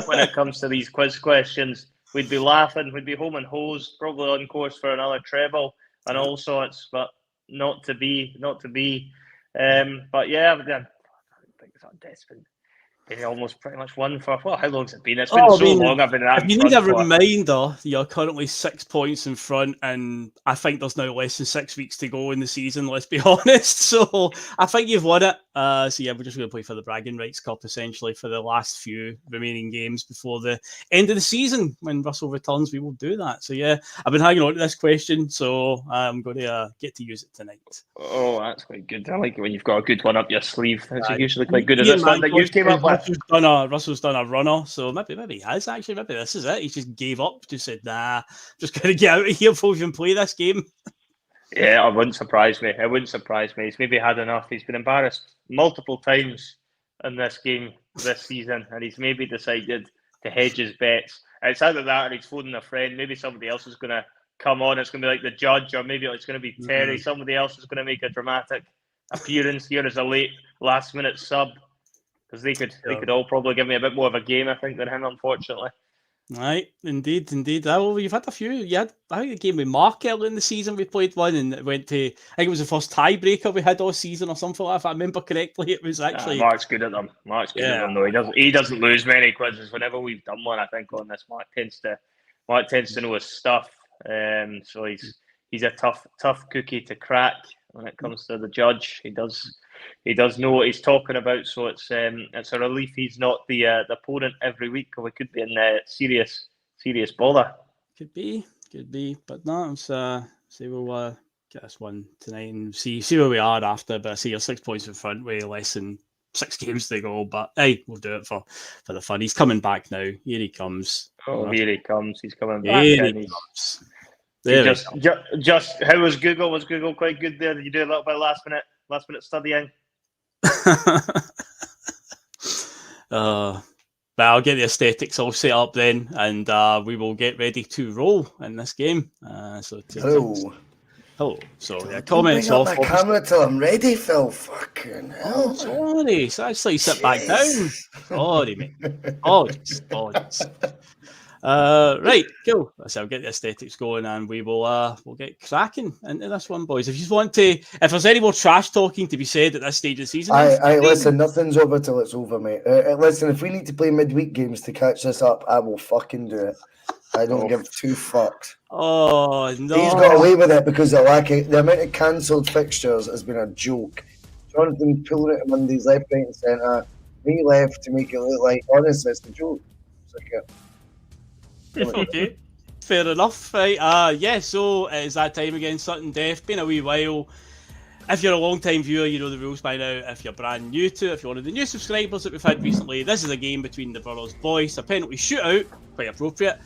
when it comes to these quiz questions, we'd be laughing. We'd be home and hosed, probably on course for another treble and all sorts. But not to be. But yeah, I think sudden death's been almost pretty much won for, how long's it been? It's been long I've been at. If you need a reminder, you're currently 6 points in front, and I think there's now less than 6 weeks to go in the season, let's be honest. So I think you've won it. So yeah, we're just going to play for the bragging rights cup, essentially, for the last few remaining games before the end of the season. When Russell returns, we will do that. So yeah, I've been hanging on to this question, so I'm going to get to use it tonight. Oh, that's quite good. I like it when you've got a good one up your sleeve. That's usually quite good. Is this one that you came up with? Russell's done a runner, so maybe he has actually. Maybe this is it. He just gave up, just said, nah, just going to get out of here before we even play this game. Yeah, it wouldn't surprise me. He's maybe had enough. He's been embarrassed multiple times in this game this season, and he's maybe decided to hedge his bets. It's either that or he's phoning a friend. Maybe somebody else is going to come on. It's going to be like the judge, or maybe it's going to be Terry. Somebody else is going to make a dramatic appearance here as a late last-minute sub, because they could all probably give me a bit more of a game, I think, than him, unfortunately. Right, indeed. Well, you've had a few. You had, I think, a game with Marc early in the season. We played one, and it went to, I think it was the first tiebreaker we had all season or something like that. If I remember correctly, it was actually. Mark's good at them. Mark's good at them, though. He doesn't lose many quizzes. Whenever we've done one, I think on this, Marc tends to know his stuff. So he's a tough cookie to crack when it comes to the judge. He does know what he's talking about, so it's a relief he's not the opponent every week, or we could be in serious bother. Could be, but no, it's say we'll get this one tonight and see where we are after. But I see you're 6 points in front with less than 6 games to go. But hey, we'll do it for the fun. He's coming back now. Here he comes. Oh, here he comes. He's coming back. Here he comes. There just how was Google? Was Google quite good there? Did you do a little bit of last minute studying? But I'll get the aesthetics all set up then, and we will get ready to roll in this game. Hello. So yeah, comments bring up off. My camera till I'm ready, Phil. Fucking hell. Sorry, so actually sit back down. Sorry, mate. Apologies. Right, cool. So I'll get the aesthetics going, and we'll get cracking into this one, boys. If you want to, if there's any more trash talking to be said at this stage of the season, listen, nothing's over till it's over, mate. Listen, if we need to play midweek games to catch this up, I will fucking do it. I don't give two fucks. Oh no! He's got away with it because the amount of cancelled fixtures has been a joke. Jonathan pulling it Mondays left, right, and centre. Me left to make it look like honestly, it's a joke. Okay, fair enough. Right, so it's that time again. Sutton Death, been a wee while. If you're a long-time viewer, you know the rules by now. If you're brand new to it, if you're one of the new subscribers that we've had recently, this is a game between the Borough's boys, a penalty shootout, quite appropriate,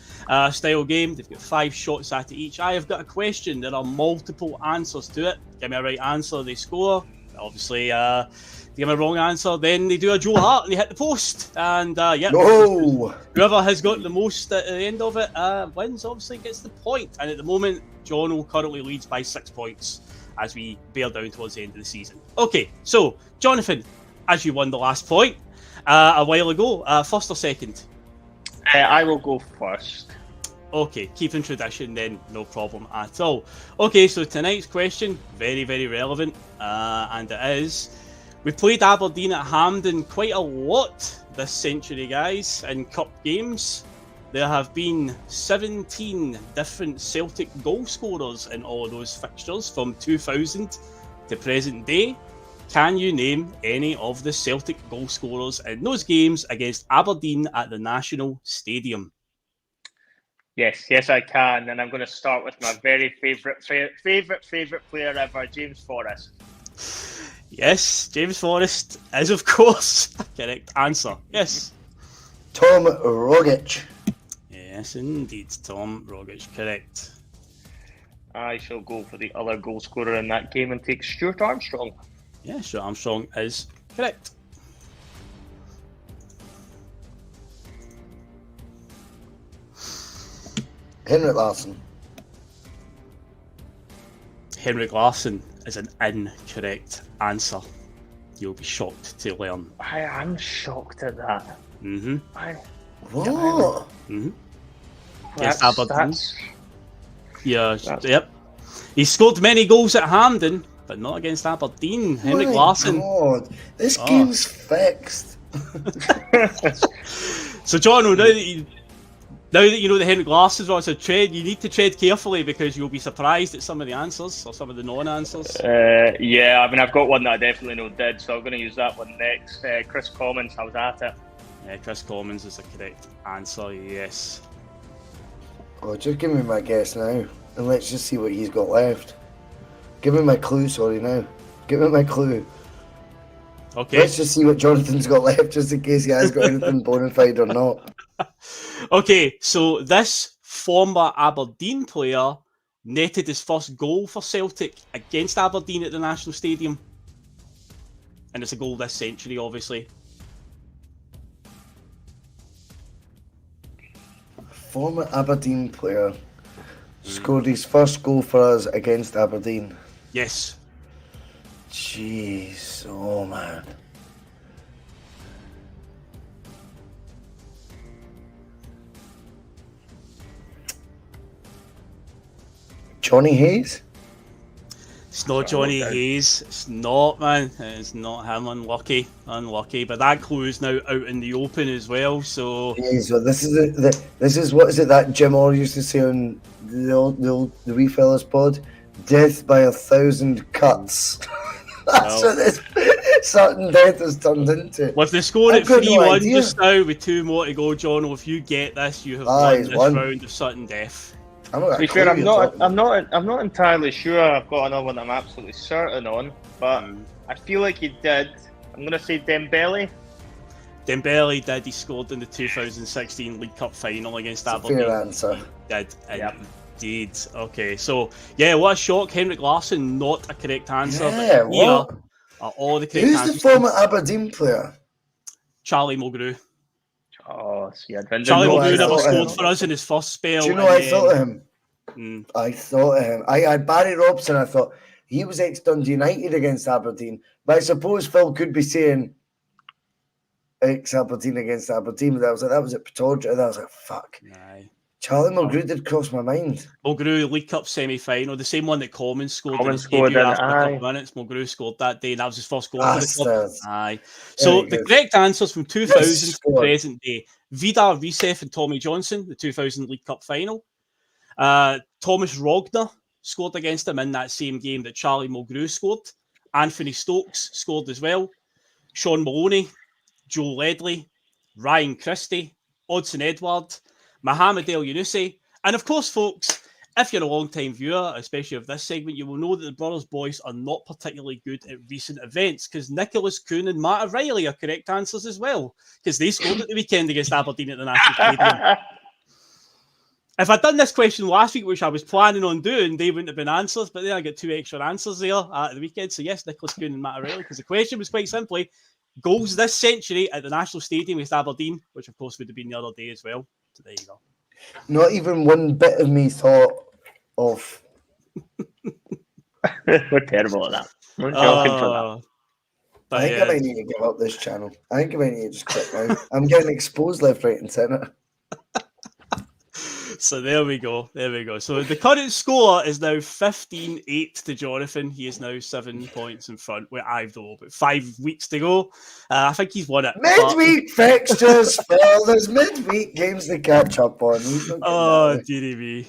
style game. They've got 5 shots at it each. I have got a question. There are multiple answers to it. Give me a right answer, they score. Obviously, give me a wrong answer, then they do a Joe Hart and they hit the post. And whoever has got the most at the end of it wins, obviously gets the point. And at the moment, Jono currently leads by 6 points as we bear down towards the end of the season. Okay, so Jonathan, as you won the last point a while ago, first or second? I will go first. Okay, keeping tradition then, no problem at all. Okay, so tonight's question, very, very relevant, and it is, we've played Aberdeen at Hampden quite a lot this century, guys, in cup games. There have been 17 different Celtic goal scorers in all of those fixtures from 2000 to present day. Can you name any of the Celtic goal scorers in those games against Aberdeen at the National Stadium? Yes, I can, and I'm going to start with my very favourite player ever, James Forrest. Yes, James Forrest is, of course, a correct answer. Yes. Tom Rogic. Yes, indeed, Tom Rogic, correct. I shall go for the other goal scorer in that game and take Stuart Armstrong. Yeah, Stuart Armstrong is correct. Henrik Larsson. Henrik Larsson is an incorrect answer. You'll be shocked to learn. I am shocked at that. Mm-hmm. What? Mm-hmm. Yes, Aberdeen. Yep. He scored many goals at Hampden, but not against Aberdeen. Henrik Larsson. God, this game's fixed. So, John, now that you know the Henrik Larsson wants to trade, you need to tread carefully because you'll be surprised at some of the answers or some of the non-answers. Yeah, I mean, I've got one that I definitely know did, so I'm going to use that one next. Chris Commons, I was at it. Yeah, Chris Commons is the correct answer, yes. Oh, just give me my guess now, and let's just see what he's got left. Give me my clue, now. Give me my clue. Okay. Let's just see what Jonathan's got left, just in case he has got anything bona fide or not. Okay, so this former Aberdeen player netted his first goal for Celtic against Aberdeen at the National Stadium. And it's a goal this century, obviously. former Aberdeen player scored his first goal for us against Aberdeen. Yes. Jeez, oh man. Johnny Hayes? It's not Johnny Hayes. It's not, man. It's not him. Unlucky. But that clue is now out in the open as well. So Jeez, well, this is what is it that Jim Orr used to say on the wee fella's pod? Death by 1,000 cuts. That's what this certain death has turned into. with the score at 3-1 just now, with 2 more to go, John, if you get this, you have won this round of sudden death. To be fair, I'm not entirely sure. I've got another one I'm absolutely certain on, but I feel like he did. I'm going to say Dembele. Dembele did. He scored in the 2016 League Cup final against Aberdeen. Fair answer. He did. Indeed. Okay, so yeah, what a shock. Henrik Larsson, not a correct answer. Yeah, what? All the correct Who's answers. the former Aberdeen player? Charlie Mulgrew. Oh, see, Charlie Mulgrew never scored for us in his first spell. Do you know I thought of him? I had Barry Robson. I thought he was ex-Dundee United against Aberdeen, but I suppose Phil could be saying ex-Aberdeen against Aberdeen. But that was at Petardra. And I was like, fuck. Aye. Charlie Mulgrew did cross my mind. Mulgrew League Cup semi-final, the same one that Common scored. After a couple minutes. Mulgrew scored that day, and that was his first goal for the club. Aye. So the correct answers from 2000 to present day: Vidar Risef and Tommy Johnson, the 2000 League Cup final. Thomas Rogner scored against him in that same game that Charlie Mulgrew scored. Anthony Stokes scored as well. Sean Maloney, Joe Ledley, Ryan Christie, Odson Edward, Mohamed El Yunusi, and of course, folks, if you're a long-time viewer, especially of this segment, you will know that the Brothers Boys are not particularly good at recent events, because Nicholas Kuhn and Matt O'Reilly are correct answers as well, because they scored at the weekend against Aberdeen at the National Stadium. If I'd done this question last week, which I was planning on doing, they wouldn't have been answers, but then I get 2 extra answers there at the weekend. So yes, Nicholas Kuhn and Matt O'Reilly, because the question was quite simply, goals this century at the National Stadium against Aberdeen, which of course would have been the other day as well. So there you go. Not even one bit of me thought of. We're terrible at that. We're joking for that. I think I might need to give up this channel. I think I might need to just quit now. I'm getting exposed left, right, and centre. So there we go. So the current score is now 15-8 to Jonathan. He is now 7 points in front. With I've though, but 5 weeks to go. I think he's won it. Midweek fixtures, Phil. There's midweek games to catch up on. Oh, dearie me.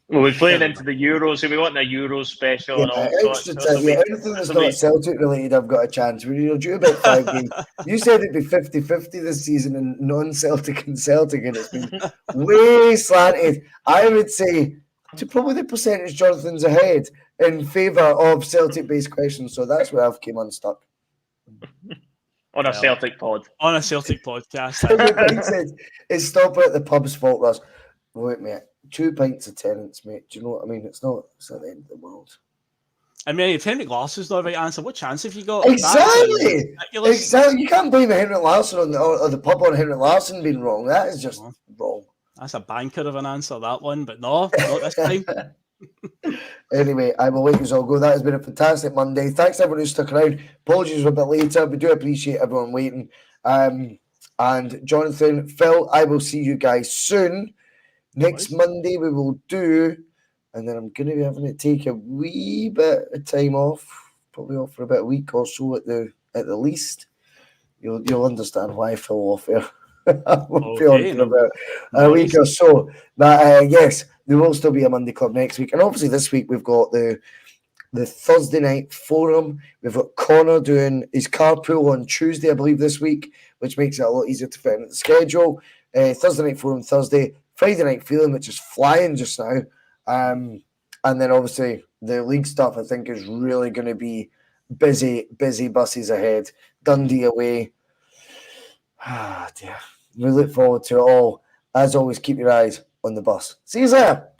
Well, we're playing into the Euros, so we want a Euros special and all sorts. Anything that's not Celtic related, I've got a chance. We're due about 5 games. You said it'd be 50-50 this season in non-Celtic and Celtic, and it's been way slanted. I would say to probably the percentage Jonathan's ahead in favour of Celtic-based questions, so that's where I've came unstuck. On a Celtic pod. On a Celtic podcast. He said, it's stop at the pub's fault, Russ. Wait, mate. 2 pints of tenants, mate. Do you know what I mean? It's not the end of the world. I mean, if Henrik Larsson's not the right answer, what chance have you got? Exactly. You can't blame Henrik Larsson or the pub on Henrik Larsson being wrong. That is just wrong. That's a banker of an answer, that one, but no, not this time. Anyway, I will let you all go. That has been a fantastic Monday. Thanks everyone who stuck around. Apologies for a bit later. We do appreciate everyone waiting. And Jonathan, Phil, I will see you guys soon. Next Monday we will do, and then I'm going to be having to take a wee bit of time off, probably off for about a week or so at the least. You'll understand why I fell off here. We'll be on for about a week or so. But yes, there will still be a Monday Club next week, and obviously this week we've got the Thursday night forum. We've got Connor doing his carpool on Tuesday, I believe, this week, which makes it a lot easier to fit into the schedule. Thursday night forum Thursday. Friday night feeling, which is flying just now. And then obviously the league stuff, I think, is really going to be busy buses ahead. Dundee away. Ah, dear. We look forward to it all. As always, keep your eyes on the bus. See you there.